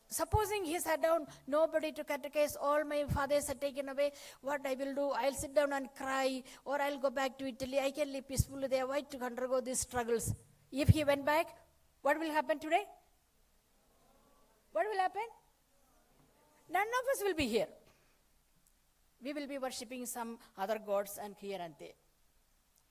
Supposing he sat down, nobody to catechize, all my fathers are taken away, what I will do? I'll sit down and cry, or I'll go back to Italy. I can live peacefully there. Why to undergo these struggles? If he went back, what will happen today? What will happen? None of us will be here. We will be worshipping some other gods and here and there.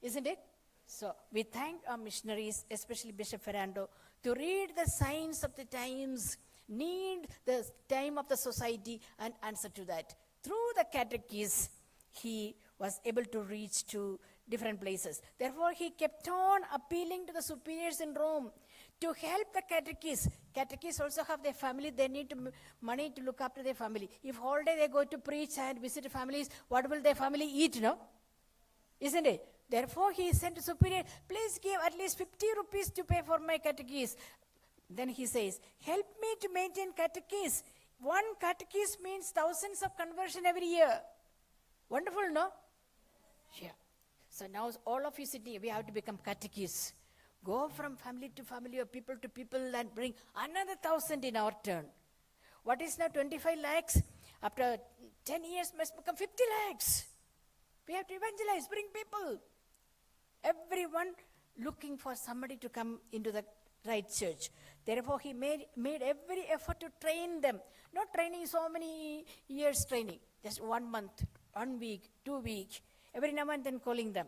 Isn't it? So we thank our missionaries, especially Bishop Ferrando, to read the signs of the times, need the time of the society, and answer to that. Through the catechism, he was able to reach to different places. Therefore, he kept on appealing to the superiors in Rome to help the catechists. Catechists also have their family. They need money to look after their family. If all day they go to preach and visit families, what will their family eat, no? Isn't it? Therefore, he sent to superior, please give at least 50 rupees to pay for my catechist. Then he says, help me to maintain catechist. One catechist means thousands of conversion every year. Wonderful, no? Yeah. So now all of you sitting, we have to become catechists. Go from family to family or people to people and bring another 1,000 in our turn. What is now 25 lakhs? After 10 years must become 50 lakhs. We have to evangelize, bring people. Everyone looking for somebody to come into the right church. Therefore, he made every effort to train them. Not training so many years training. Just 1 month, 1 week, 2 weeks. Every now and then calling them.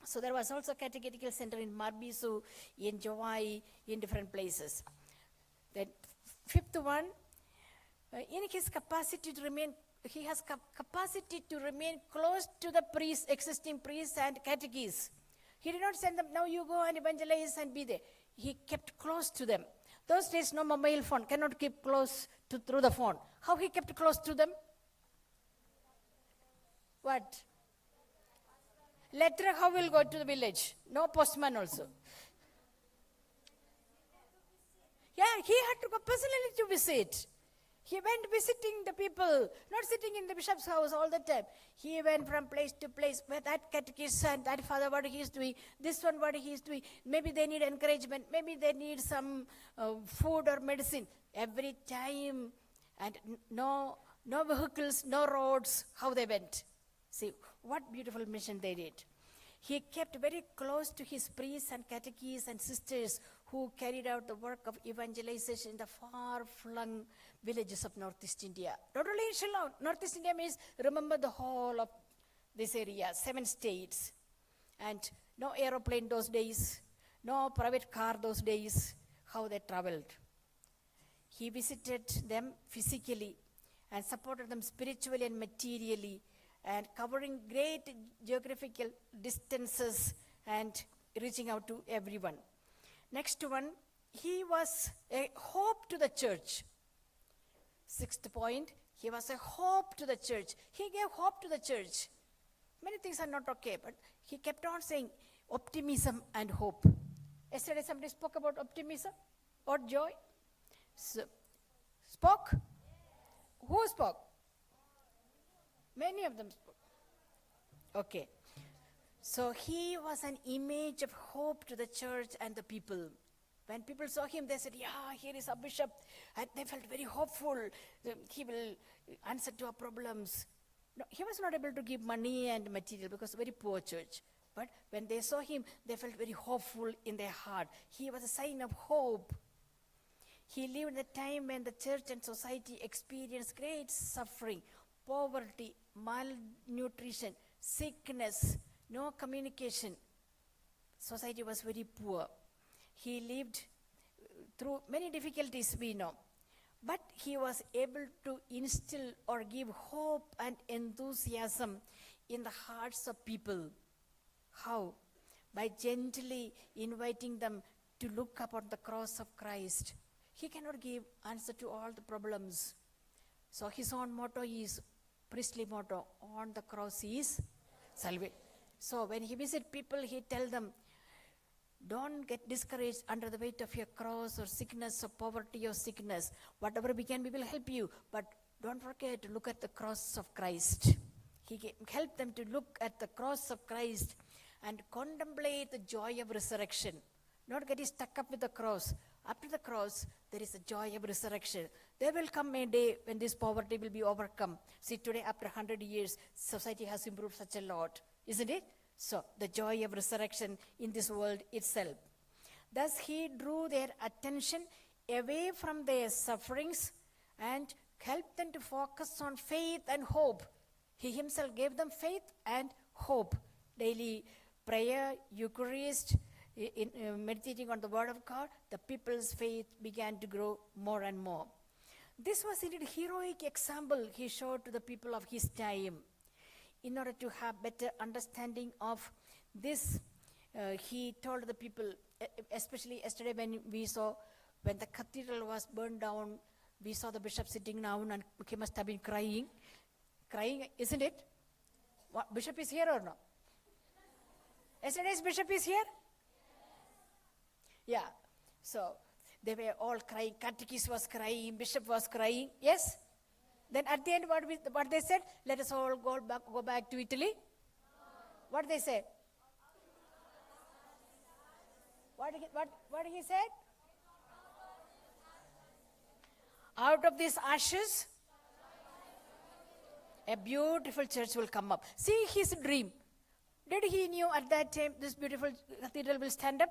So there was also a catechetical center in Marbisu, in Jowai, in different places. The fifth one, in his capacity to remain, he has capacity to remain close to the priests, existing priests and catechists. He did not send them, now you go and evangelize and be there. He kept close to them. Those days, no mobile phone, cannot keep close through the phone. How he kept close to them? What? Letter, how will go to the village? No postman also. Yeah, he had to go personally to visit. He went visiting the people, not sitting in the bishop's house all the time. He went from place to place where that catechist and that father what he is doing, this one what he is doing. Maybe they need encouragement, maybe they need some food or medicine. Every time, and no vehicles, no roads, how they went. See, what beautiful mission they did. He kept very close to his priests and catechists and sisters who carried out the work of evangelization in the far-flung villages of Northeast India. Not only in Shillong, Northeast India means remember the whole of this area, 7 states. And no aeroplane those days, no private car those days, how they traveled. He visited them physically and supported them spiritually and materially, and covering great geographical distances and reaching out to everyone. Next one, he was a hope to the church. 6th point, he was a hope to the church. He gave hope to the church. Many things are not okay, but he kept on saying optimism and hope. Yesterday somebody spoke about optimism or joy. So, spoke? Who spoke? Many of them spoke. Okay. So he was an image of hope to the church and the people. When people saw him, they said, yeah, here is a bishop. And they felt very hopeful. He will answer to our problems. No, he was not able to give money and material because very poor church. But when they saw him, they felt very hopeful in their heart. He was a sign of hope. He lived at a time when the church and society experienced great suffering, poverty, malnutrition, sickness, no communication. Society was very poor. He lived through many difficulties, we know. But he was able to instill or give hope and enthusiasm in the hearts of people. How? By gently inviting them to look upon the cross of Christ. He cannot give answer to all the problems. So his own motto is, priestly motto, on the cross is salvation. So when he visits people, he tells them, don't get discouraged under the weight of your cross or sickness or poverty or sickness. Whatever we can, we will help you. But don't forget to look at the cross of Christ. He helped them to look at the cross of Christ and contemplate the joy of resurrection. Not getting stuck up with the cross. After the cross, there is a joy of resurrection. There will come a day when this poverty will be overcome. See, today, after 100 years, society has improved such a lot. Isn't it? So, the joy of resurrection in this world itself. Thus, he drew their attention away from their sufferings and helped them to focus on faith and hope. He himself gave them faith and hope. Daily prayer, Eucharist, meditating on the Word of God, the people's faith began to grow more and more. This was indeed a heroic example he showed to the people of his time. In order to have better understanding of this, he told the people, especially yesterday when when the cathedral was burned down, we saw the bishop sitting down and he must have been crying. Crying, isn't it? What, bishop is here or no? Yesterday's bishop is here? Yeah. So they were all crying. Catechist was crying. Bishop was crying. Yes? Then at the end, what they said? Let us all go back to Italy. What they said? What he said? Out of these ashes, a beautiful church will come up. See his dream. Did he knew at that time this beautiful cathedral will stand up?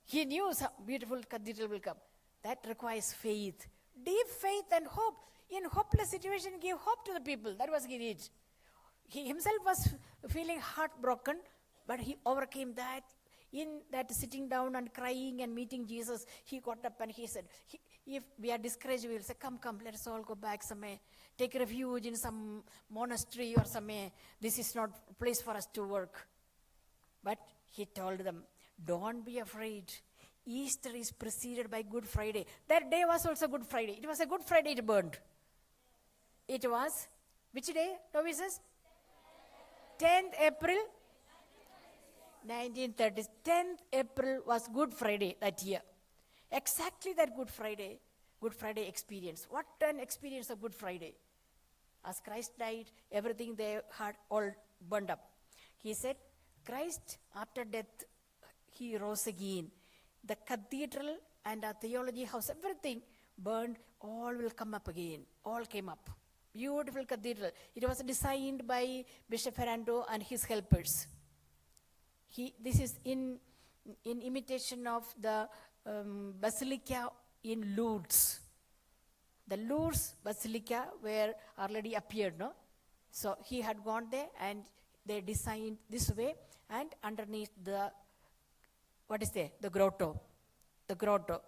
He knew some beautiful cathedral will come. That requires faith. Deep faith and hope. In hopeless situation, give hope to the people. That was he did. He himself was feeling heartbroken, but he overcame that. In that sitting down and crying and meeting Jesus, he got up and he said, if we are discouraged, we will say, come, let us all go back somewhere. Take refuge in some monastery or somewhere. This is not a place for us to work. But he told them, don't be afraid. Easter is preceded by Good Friday. That day was also Good Friday. It was a Good Friday it burned. It was, which day, novices? 10th April 1930. 10th April was Good Friday that year. Exactly that Good Friday experience. What an experience of Good Friday. As Christ died, everything they had all burned up. He said, Christ, after death, he rose again. The cathedral and our theology house, everything burned, all will come up again. All came up. Beautiful cathedral. It was designed by Bishop Ferrando and his helpers. This is in imitation of the Basilica in Lourdes. The Lourdes Basilica were already appeared, no? So he had gone there and they designed this way, and underneath the, what is there? The grotto. The grotto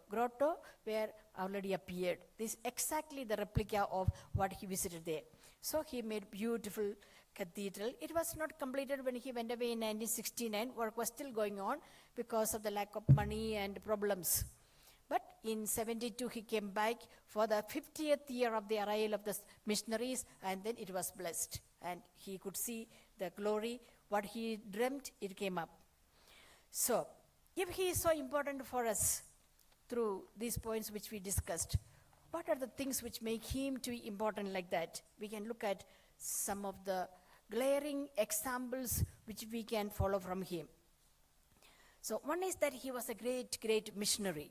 where already appeared. This is exactly the replica of what he visited there. So he made beautiful cathedral. It was not completed when he went away in 1969. Work was still going on because of the lack of money and problems. But in 72 he came back for the 50th year of the arrival of the missionaries, and then it was blessed. And he could see the glory. What he dreamt, it came up. So, if he is so important for us through these points which we discussed, what are the things which make him to be important like that? We can look at some of the glaring examples which we can follow from him. So one is that he was a great missionary.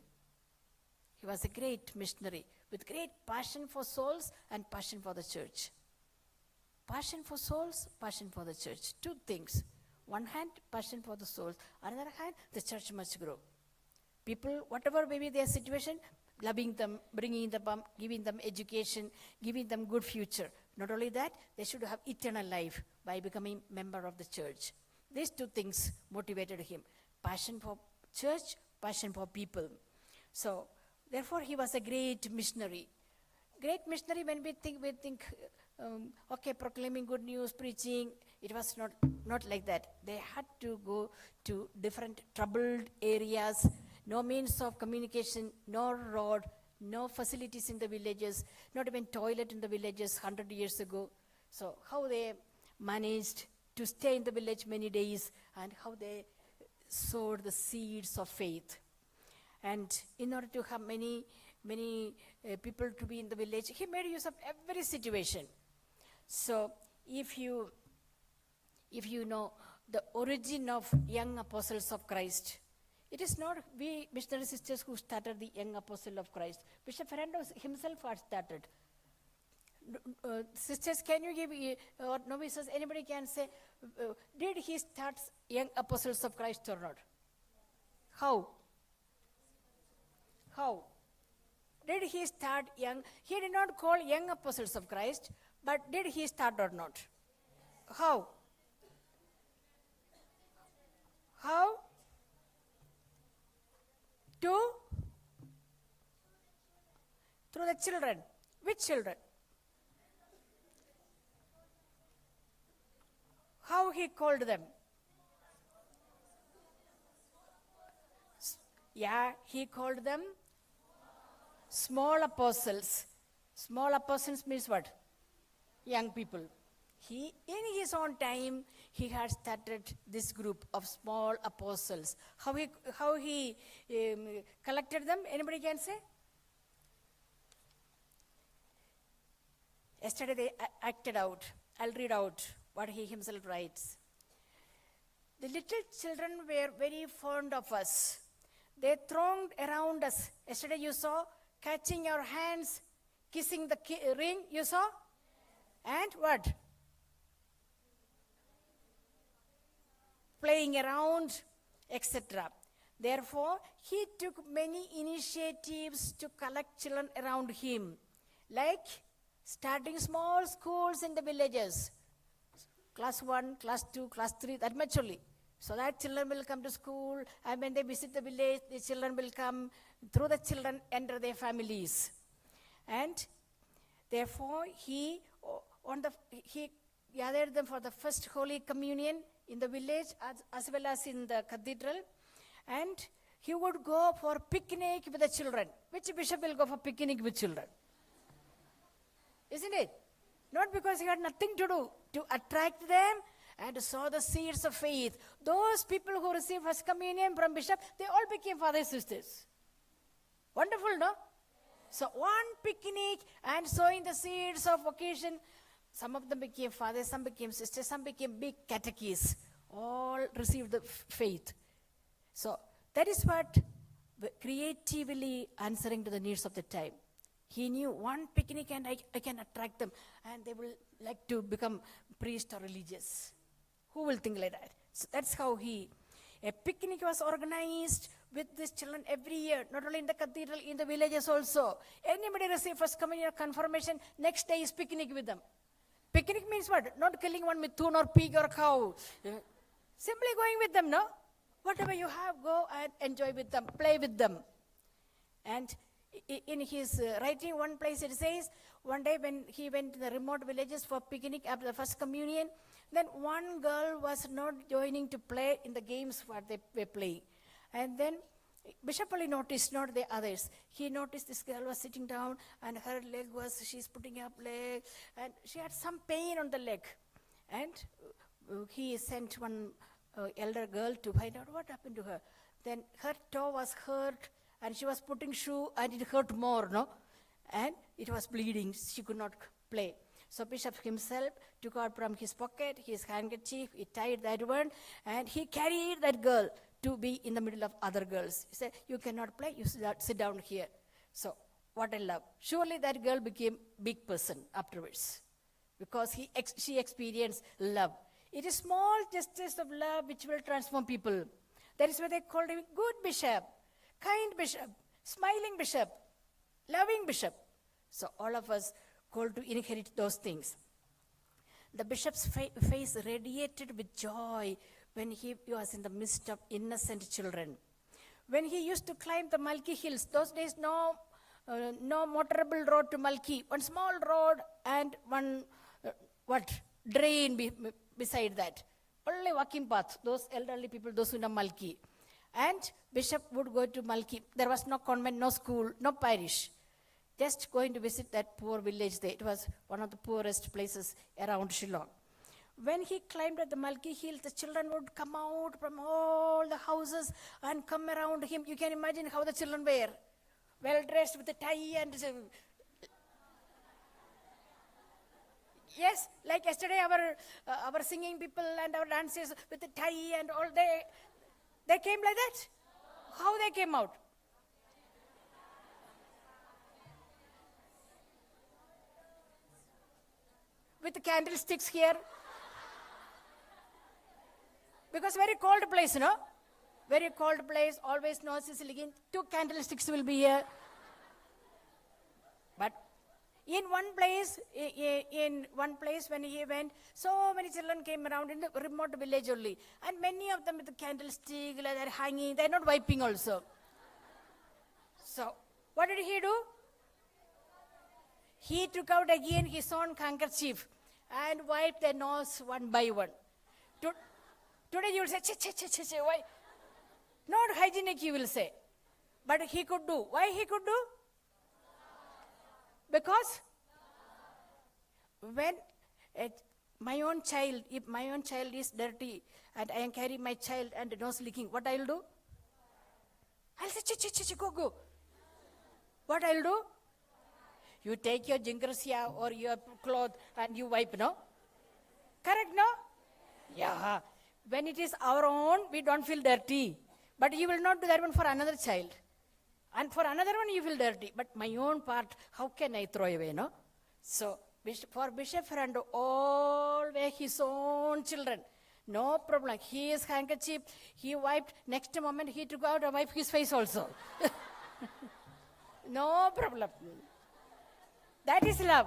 He was a great missionary with great passion for souls and passion for the church. Passion for souls, passion for the church. Two things. One hand, passion for the souls. Another hand, the church must grow. People, whatever may be their situation, loving them, bringing them up, giving them education, giving them good future. Not only that, they should have eternal life by becoming member of the church. These two things motivated him. Passion for church, passion for people. So, therefore, he was a great missionary. Great missionary, when we think, okay, proclaiming good news, preaching, it was not like that. They had to go to different troubled areas, no means of communication, no road, no facilities in the villages, not even toilet in the villages 100 years ago. So how they managed to stay in the village many days and how they sowed the seeds of faith. And in order to have many people to be in the village, he made use of every situation. So if you know the origin of young apostles of Christ, it is not we missionary sisters who started the young apostle of Christ. Bishop Ferrando himself had started. Sisters, can you give, or novices, anybody can say, did he start young apostles of Christ or not? How? Did he start young? He did not call young apostles of Christ, but did he start or not? How? Through the children. Which children? How he called them? Yeah, he called them small apostles. Small apostles means what? Young people. He, in his own time, he had started this group of small apostles. How he collected them? Anybody can say? Yesterday they acted out. I'll read out what he himself writes. The little children were very fond of us. They thronged around us. Yesterday you saw catching our hands, kissing the ring, you saw? And what? Playing around, etc. Therefore, he took many initiatives to collect children around him, like starting small schools in the villages, class 1, class 2, class 3, that much only. So that children will come to school, and when they visit the village, the children will come, through the children enter their families. And therefore, he gathered them for the first Holy Communion in the village as well as in the cathedral. And he would go for picnic with the children. Which bishop will go for picnic with children? Isn't it? Not because he had nothing to do, to attract them and to sow the seeds of faith. Those people who received first communion from bishop, they all became fathers and sisters. Wonderful, no? So one picnic and sowing the seeds of vocation. Some of them became fathers, some became sisters, some became big catechists. All received the faith. So that is what creatively answering to the needs of the time. He knew one picnic and I can attract them and they will like to become priest or religious. Who will think like that? So that's how a picnic was organized with these children every year, not only in the cathedral, in the villages also. Anybody receive first communion or confirmation, next day is picnic with them. Picnic means what? Not killing one mithun or pig or cow. Simply going with them, no? Whatever you have, go and enjoy with them, play with them. And in his writing, one place it says, one day when he went to the remote villages for picnic after the first communion, then one girl was not joining to play in the games what they were playing. And then Bishop only noticed, not the others. He noticed this girl was sitting down and her leg was, she's putting up leg and she had some pain on the leg. And he sent one elder girl to find out what happened to her. Then her toe was hurt and she was putting shoe and it hurt more, no? And it was bleeding, she could not play. So Bishop himself took out from his pocket his handkerchief, he tied that one and he carried that girl to be in the middle of other girls. He said, you cannot play, you sit down here. So, what a love. Surely that girl became big person afterwards because she experienced love. It is small gestures of love which will transform people. That is why they called him good bishop, kind bishop, smiling bishop, loving bishop. So all of us called to inherit those things. The bishop's face radiated with joy when he was in the midst of innocent children. When he used to climb the Malki hills, those days no motorable road to Malki, one small road and one drain beside that. Only walking path, those elderly people, those who know Malki. And bishop would go to Malki. There was no convent, no school, no parish. Just going to visit that poor village there. It was one of the poorest places around Shillong. When he climbed at the Malki Hill, the children would come out from all the houses and come around him. You can imagine how the children were. Well dressed with a tie and... Yes, like yesterday our singing people and our dancers with the tie and all, they came like that. How they came out? With the candlesticks here. Because very cold place, no? Very cold place, always noisy again. 2 candlesticks will be here. But in one place when he went, so many children came around in the remote village only. And many of them with the candlestick, like they're hanging, they're not wiping also. So, what did he do? He took out again his own handkerchief and wiped their nose one by one. Today you will say, why? Not hygienic, you will say. But he could do. Why he could do? Because when my own child, if my own child is dirty and I am carrying my child and nose licking, what I'll do? I'll say, go. What I'll do? You take your jingrasia or your cloth and you wipe, no? Correct, no? Yeah. When it is our own, we don't feel dirty. But you will not do that one for another child. And for another one, you feel dirty. But my own part, how can I throw away, no? So, for Bishop Ferrando, all were his own children. No problem. His handkerchief, he wiped. Next moment, he took out and wiped his face also. No problem. That is love.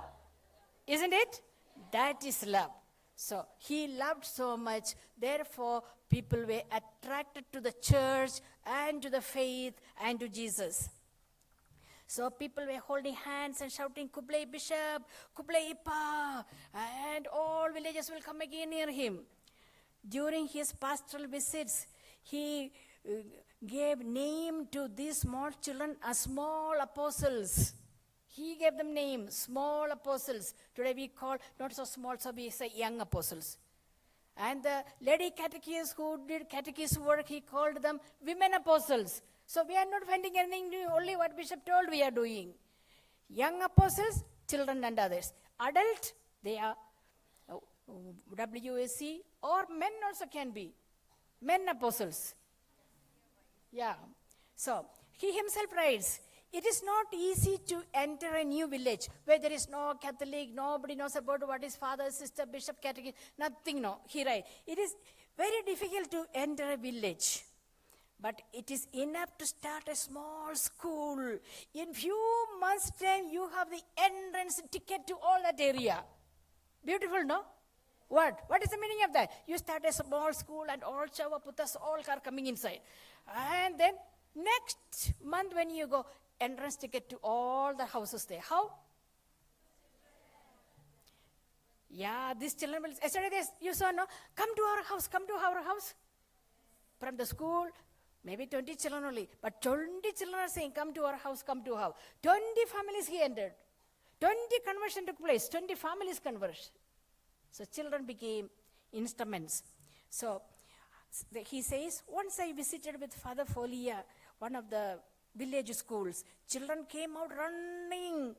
Isn't it? That is love. So, he loved so much. Therefore, people were attracted to the church and to the faith and to Jesus. So, people were holding hands and shouting, Kublai Bishop, Kublai Ipa, and all villages will come again near him. During his pastoral visits, he gave name to these small children as small apostles. He gave them names, small apostles. Today we call, not so small, so we say young apostles. And the lady catechist who did catechist work, he called them women apostles. So we are not finding anything new, only what Bishop told we are doing. Young apostles, children and others. Adult, they are WSC, or men also can be. Men apostles. Yeah. So, he himself writes, it is not easy to enter a new village where there is no Catholic, nobody knows about what is father, sister, bishop, catechist, nothing, no. He writes, it is very difficult to enter a village. But it is enough to start a small school. In few months' time, you have the entrance ticket to all that area. Beautiful, no? What? What is the meaning of that? You start a small school and all Chava Putas all are coming inside. And then next month when you go, entrance ticket to all the houses there. How? Yeah, these children will, yesterday you saw, no? Come to our house, come to our house. From the school, maybe 20 children only. But 20 children are saying, come to our house, come to our house. 20 families he entered. 20 conversion took place, 20 families converted. So children became instruments. So he says, once I visited with Father Folia, one of the village schools, children came out running.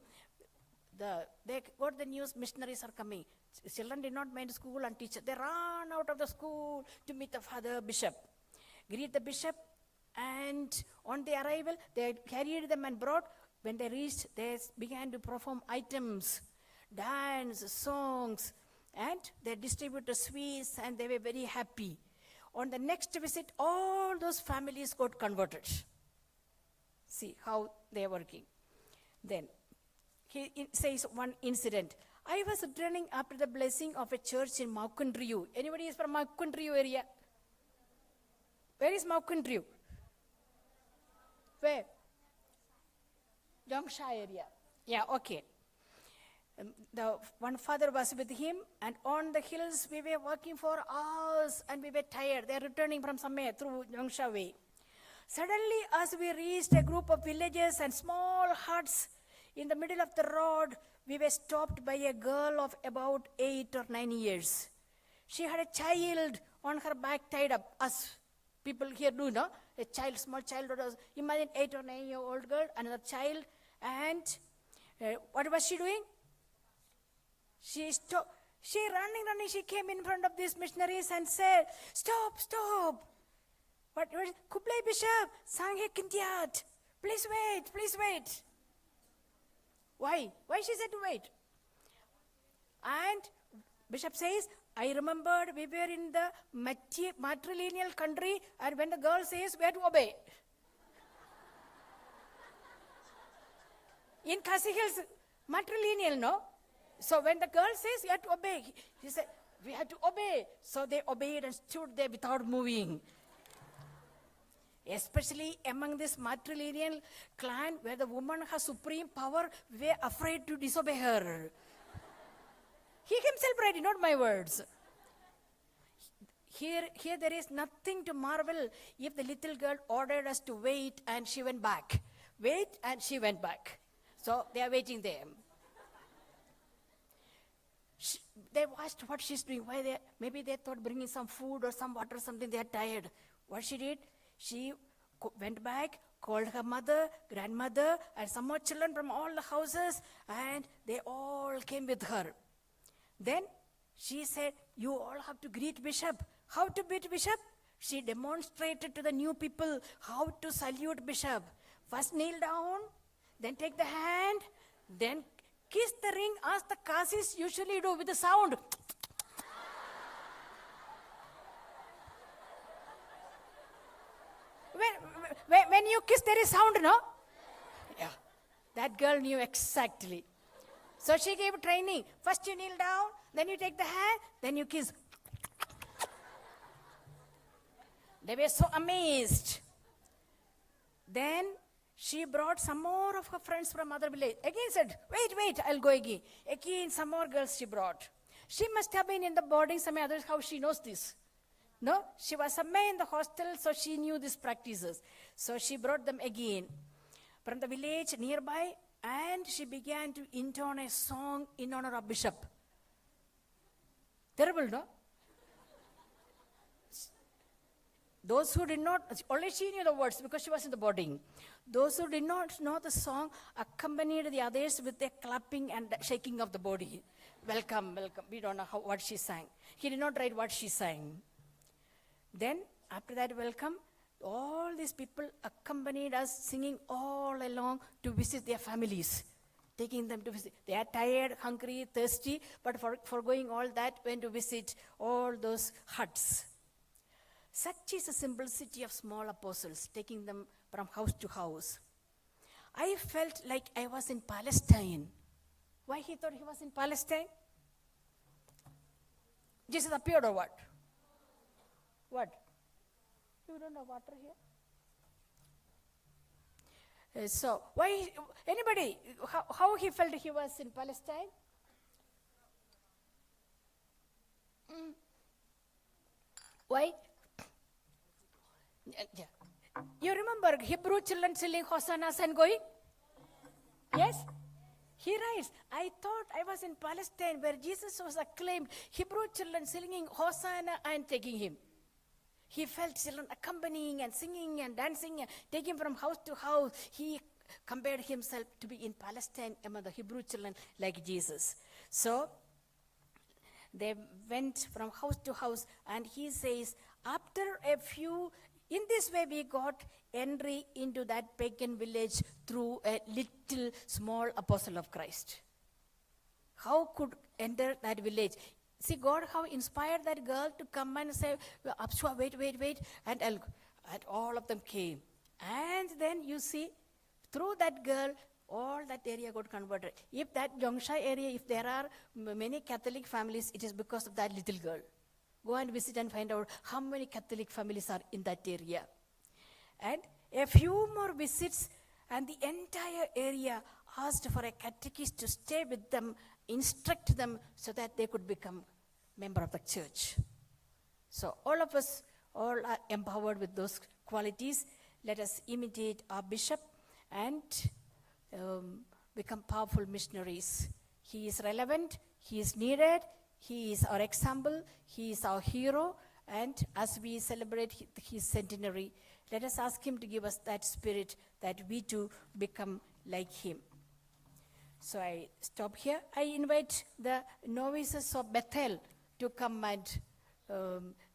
They got the news, missionaries are coming. Children did not mind school and teacher. They ran out of the school to meet the Father Bishop. greet the bishop, and on their arrival, they carried them and brought. When they reached, they began to perform items, dance, songs, and they distributed sweets, and they were very happy. On the next visit, all those families got converted. See how they are working. Then, he says one incident. I was returning after the blessing of a church in Maukundriyu. Anybody is from Maukundriyu area? Where is Maukundriyu? Where? Yongsha area. Yeah, okay. The one father was with him, and on the hills we were walking for hours, and we were tired. They are returning from somewhere through Yongsha way. Suddenly, as we reached a group of villages and small huts in the middle of the road, we were stopped by a girl of about 8 or 9 years. She had a child on her back tied up, as people here do, no? A child, small child, imagine 8 or 9-year-old girl, another child, and what was she doing? She running, she came in front of these missionaries and said, stop. What Kublai Bishop, Sanghe Kintiat, please wait. Why she said to wait? And Bishop says, I remembered we were in the matrilineal country, and when the girl says, we have to obey. In Kasi Hills, matrilineal, no? So when the girl says, you have to obey, he said, we have to obey. So they obeyed and stood there without moving. Especially among this matrilineal clan, where the woman has supreme power, we were afraid to disobey her. He himself read it, not my words. Here there is nothing to marvel if the little girl ordered us to wait and she went back. Wait and she went back. So they are waiting there. They watched what she's doing. Maybe they thought bringing some food or some water or something. They are tired. What she did, she went back, called her mother, grandmother, and some more children from all the houses, and they all came with her. Then she said, you all have to greet Bishop. How to greet Bishop? She demonstrated to the new people how to salute Bishop. First kneel down, then take the hand, then kiss the ring as the Kasis usually do with the sound. When you kiss, there is sound, no? Yeah. That girl knew exactly. So she gave training. First you kneel down, then you take the hand, then you kiss. They were so amazed. Then she brought some more of her friends from other village. Again said, wait, I'll go again. Again, some more girls she brought. She must have been in the boarding somewhere, others how she knows this. No, she was somewhere in the hostel, so she knew these practices. So she brought them again from the village nearby, and she began to intone a song in honor of Bishop. Terrible, no? Those who did not, only she knew the words because she was in the boarding. Those who did not know the song accompanied the others with a clapping and shaking of the body. Welcome. We don't know what she sang. He did not write what she sang. Then, after that welcome, all these people accompanied us singing all along to visit their families, taking them to visit. They are tired, hungry, thirsty, but forgoing all that, went to visit all those huts. Such is the simplicity of small apostles, taking them from house to house. I felt like I was in Palestine. Why he thought he was in Palestine? Jesus appeared or what? What? You don't have water here? So, why, anybody, how he felt he was in Palestine? Why? Yeah. You remember Hebrew children singing Hosannas and going? Yes? He writes, I thought I was in Palestine where Jesus was acclaimed. Hebrew children singing Hosanna and taking him. He felt children accompanying and singing and dancing and taking from house to house. He compared himself to be in Palestine among the Hebrew children like Jesus. So they went from house to house, and he says, after a few In this way, we got entry into that pagan village through a little small apostle of Christ. How could enter that village? See, God how inspired that girl to come and say, Apswa, wait, and all of them came. And then you see, through that girl, all that area got converted. If that Yongsha area, if there are many Catholic families, it is because of that little girl. Go and visit and find out how many Catholic families are in that area. And a few more visits, and the entire area asked for a catechist to stay with them, instruct them so that they could become member of the church. So all of us all are empowered with those qualities. Let us imitate our bishop and become powerful missionaries. He is relevant, he is needed, he is our example, he is our hero, and as we celebrate his centenary, let us ask him to give us that spirit that we too become like him. So I stop here. I invite the novices of Bethel to come and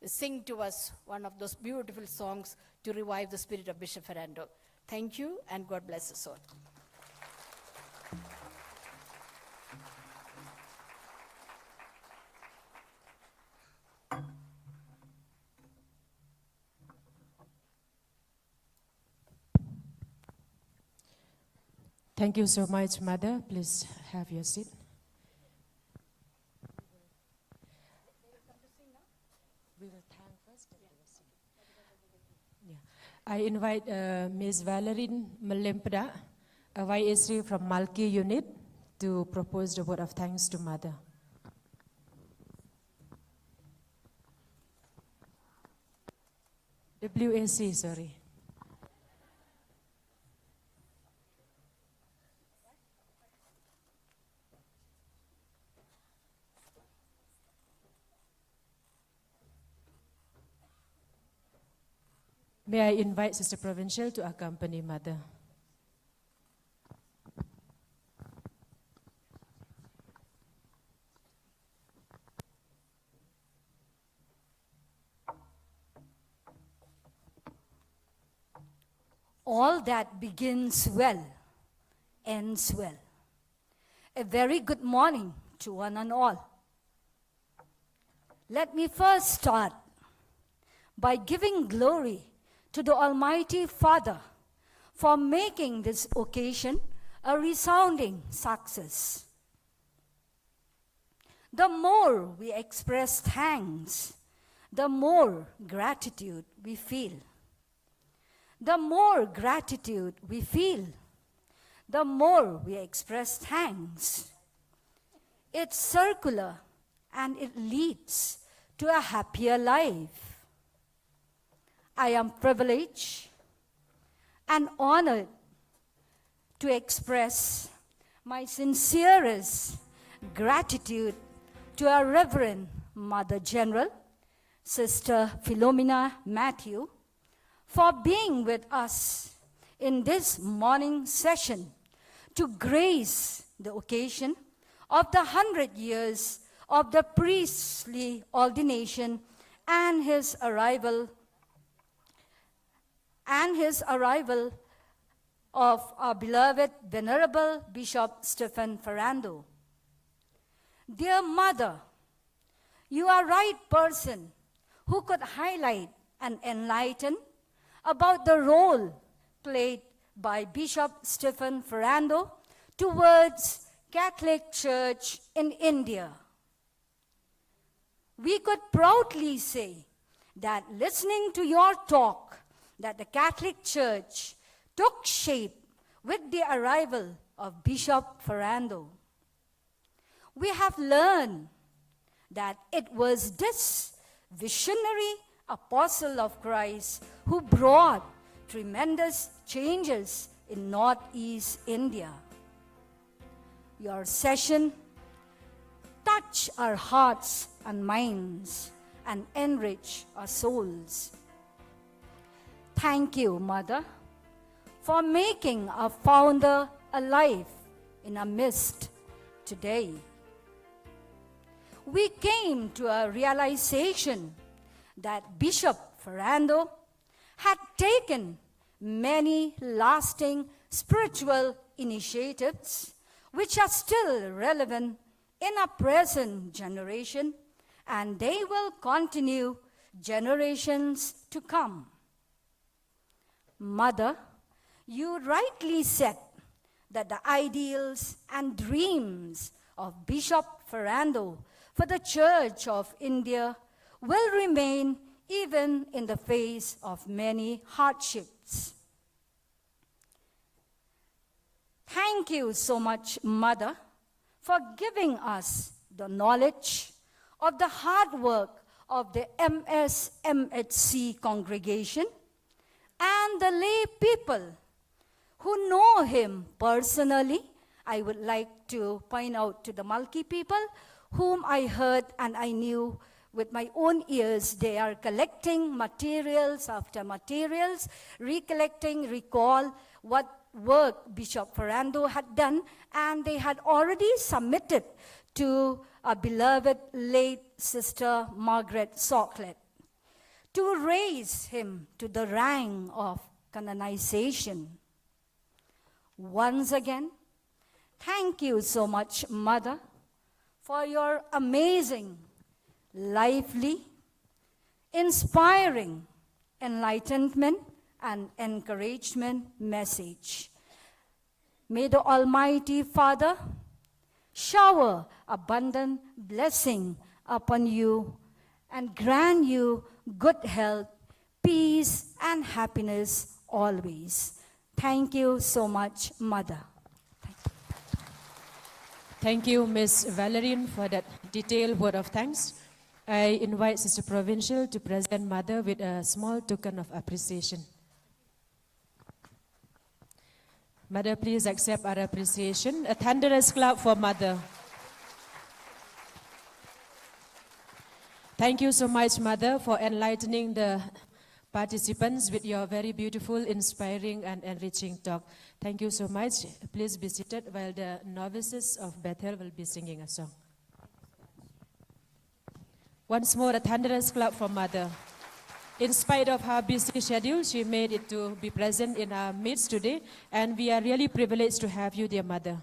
sing to us one of those beautiful songs to revive the spirit of Bishop Ferrando. Thank you, and God bless us all. Thank you so much, Mother. Please have your seat. We will thank first. Yeah. I invite Ms. Valerie Melempeda, a YSC from Malki unit, to propose the word of thanks to Mother. WAC, sorry. May I invite Sister Provincial to accompany Mother. All that begins well, ends well. A very good morning to one and all. Let me first start by giving glory to the Almighty Father for making this occasion a resounding success. The more we express thanks, the more gratitude we feel. The more gratitude we feel, the more we express thanks. It's circular and it leads to a happier life. I am privileged and honored to express my sincerest gratitude to our Reverend Mother General, Sister Philomena Matthew, for being with us in this morning session to grace the occasion of the 100 years of the priestly ordination and his arrival of our beloved Venerable Bishop Stephen Ferrando. Dear Mother, you are right person who could highlight and enlighten about the role played by Bishop Stephen Ferrando towards Catholic Church in India. We could proudly say that listening to your talk, that the Catholic Church took shape with the arrival of Bishop Ferrando. We have learned that it was this visionary apostle of Christ who brought tremendous changes in Northeast India. Your session touched our hearts and minds and enriched our souls. Thank you, Mother, for making our founder alive in our midst today. We came to a realization that Bishop Ferrando had taken many lasting spiritual initiatives which are still relevant in our present generation, and they will continue generations to come. Mother, you rightly said that the ideals and dreams of Bishop Ferrando for the Church of India will remain even in the face of many hardships. Thank you so much, Mother, for giving us the knowledge of the hard work of the MSMHC congregation and the lay people who know him personally. I would like to point out to the Malki people whom I heard and I knew with my own ears. They are collecting materials after materials, recall what work Bishop Ferrando had done, and they had already submitted to our beloved late Sister Margaret Socklet to raise him to the rank of canonization. Once again, thank you so much, Mother, for your amazing, lively, inspiring enlightenment and encouragement message. May the Almighty Father shower abundant blessing upon you and grant you good health, peace, and happiness always. Thank you so much, Mother. Thank you, Ms. Valerian, for that detailed word of thanks. I invite Sister Provincial to present Mother with a small token of appreciation. Mother, please accept our appreciation. A thunderous clap for Mother. Thank you so much, Mother, for enlightening the participants with your very beautiful, inspiring, and enriching talk. Thank you so much. Please be seated while the novices of Bethel will be singing a song. Once more, a thunderous clap for Mother. In spite of her busy schedule, she made it to be present in our midst today, and we are really privileged to have you, dear Mother.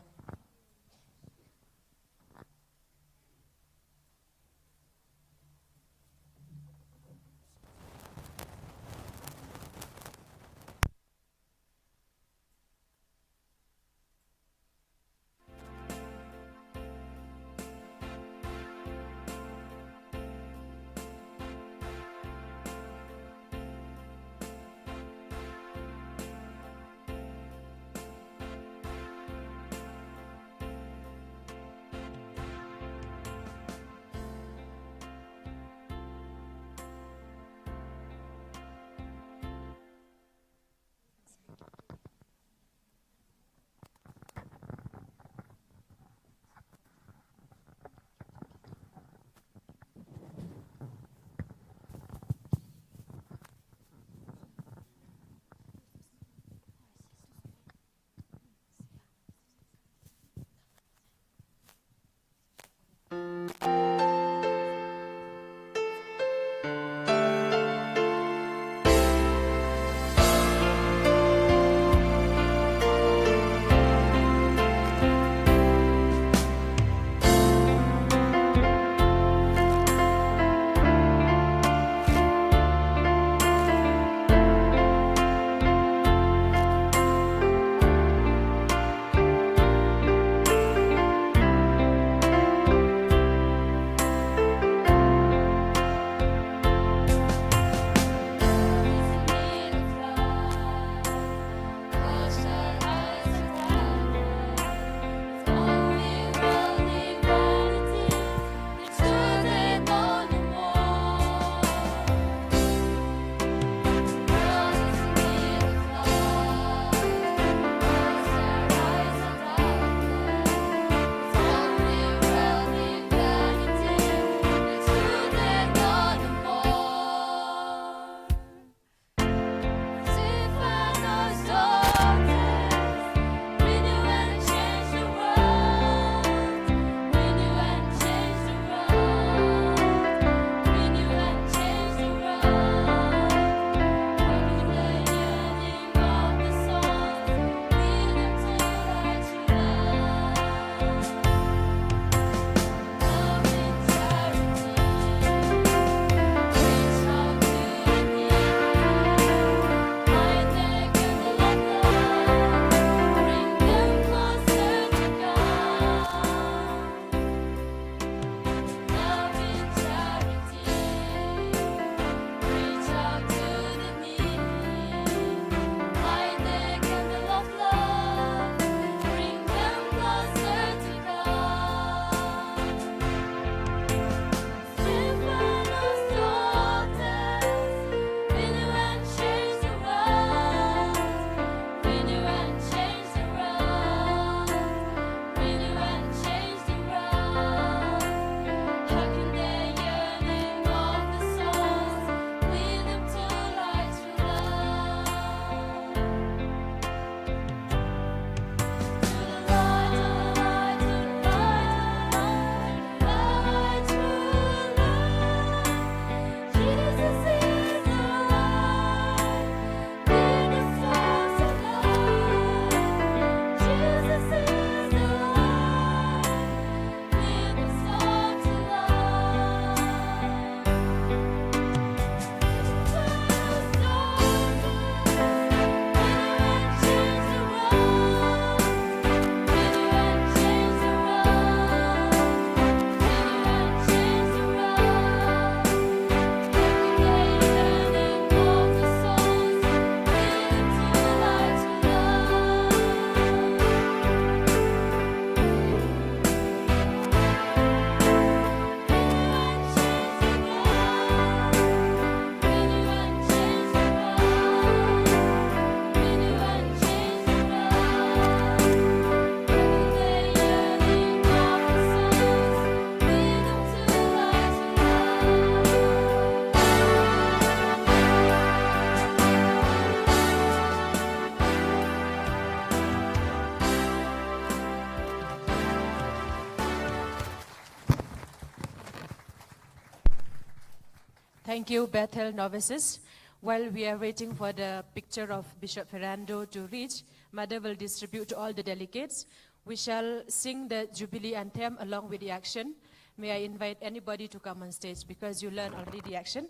Thank you, Bethel novices. While we are waiting for the picture of Bishop Ferrando to reach, Mother will distribute to all the delegates. We shall sing the Jubilee anthem along with the action. May I invite anybody to come on stage because you learned already the action.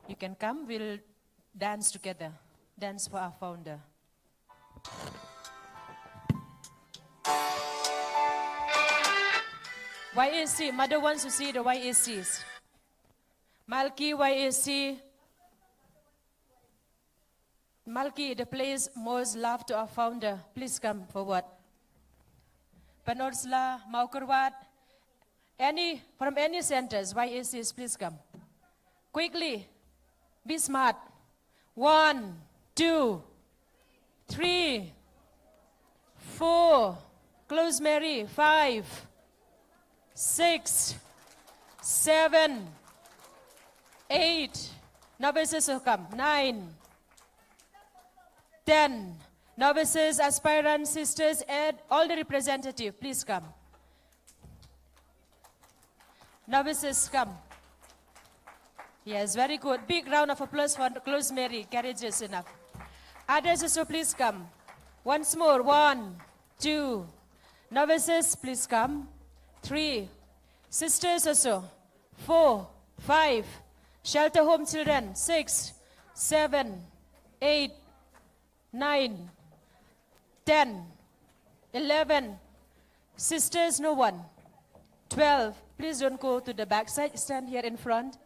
You can come, we'll dance together. Dance for our founder. YAC, Mother wants to see the YACs. Malki, YAC. Malki, the place most loved to our founder. Please come forward. Panorsla, Maukarwat, from any centers, YACs, please come. Quickly, be smart. 1, 2, 3, 4, close Mary, 5, 6, 7, 8, novices will come, 9, 10, novices, aspirants, sisters, and all the representatives, please come. Novices, come. Yes, very good. Big round of applause for close Mary. Carriage is enough. Others also, please come. Once more. 1, 2. Novices, please come. 3. Sisters also. 4, 5. Shelter home children. 6, 7, 8, 9, 10, 11. Sisters, no one. 12. Please don't go to the back side. Stand here in front.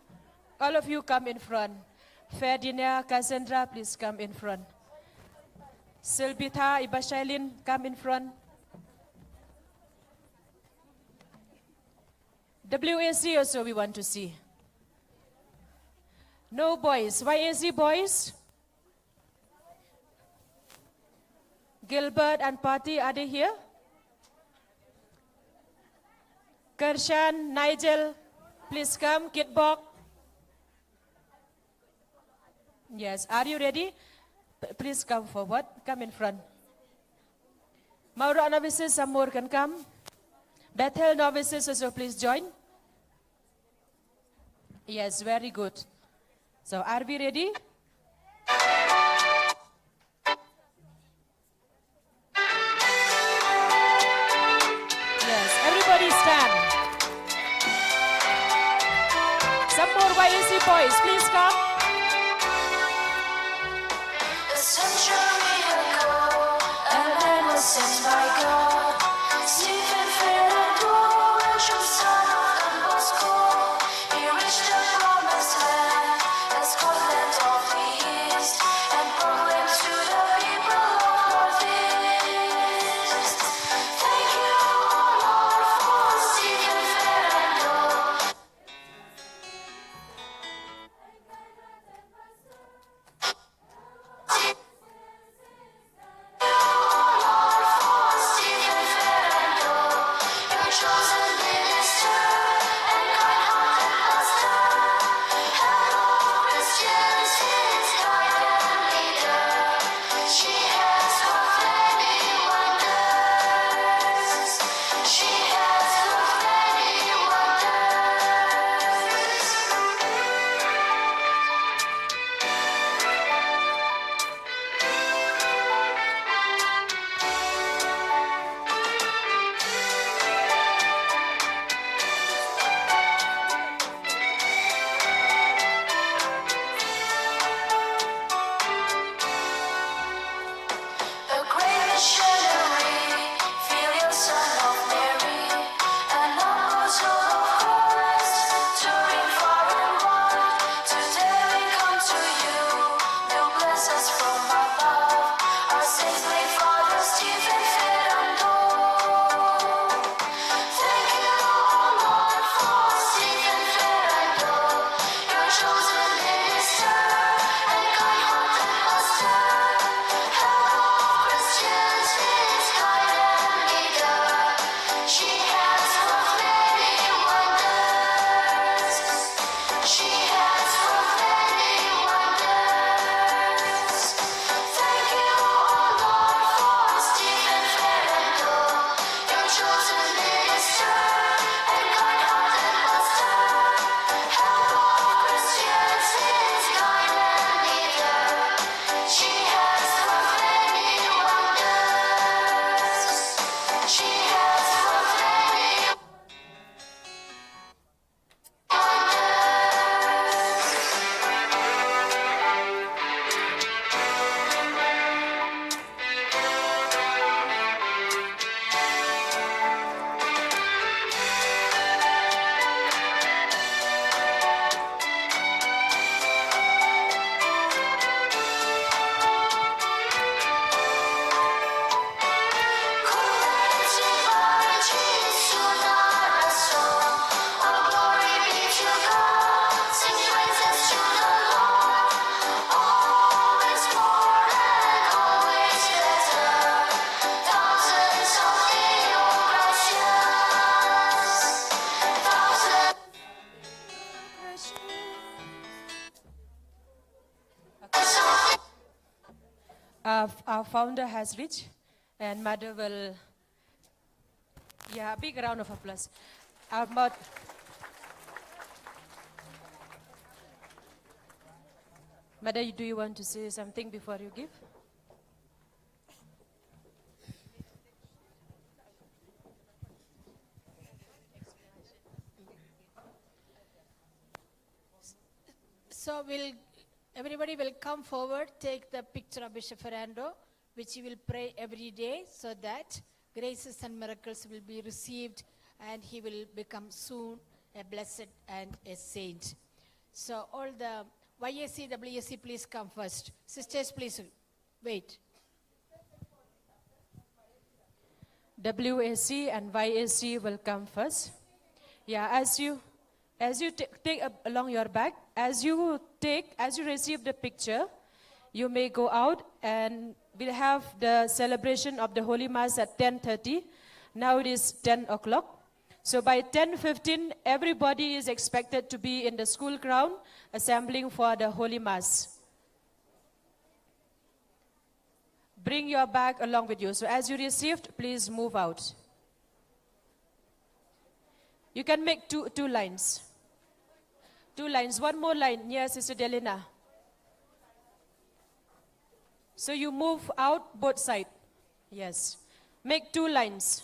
All of you come in front. Ferdinand, Cassandra, please come in front. Silbita, Ibashailin, come in front. WAC also we want to see. No boys. YAC boys? Gilbert and Patty, are they here? Kershan, Nigel, please come. Kitbok. Yes, are you ready? Please come forward. Come in front. Mauro novices, some more can come. Bethel novices also please join. Yes, very good. So are we ready? Yes, everybody stand. Some more YAC boys, please come. A century ago, a man was sent by God. Stephen Ferrando, ancient son of Don Bosco. He reached the promised land, the Scotland of the East, and proclaimed to the people of Northeast. Thank you, Lord, for Stephen Ferrando. Stephen founder has reached, and Mother will, yeah, big round of applause. Mother, do you want to say something before you give? So everybody will come forward, take the picture of Bishop Ferrando, which he will pray every day so that graces and miracles will be received and he will become soon a blessed and a saint. So all the YAC, WAC, please come first. Sisters, please wait. WAC and YAC will come first. Yeah, as you take along your bag, as you receive the picture, you may go out and we'll have the celebration of the Holy Mass at 10:30. Now it is 10 o'clock. So by 10:15, everybody is expected to be in the school ground assembling for the Holy Mass. Bring your bag along with you. So as you received, please move out. You can make two lines. 2 lines. One more line near Sister Delina. So you move out both sides. Yes. Make 2 lines.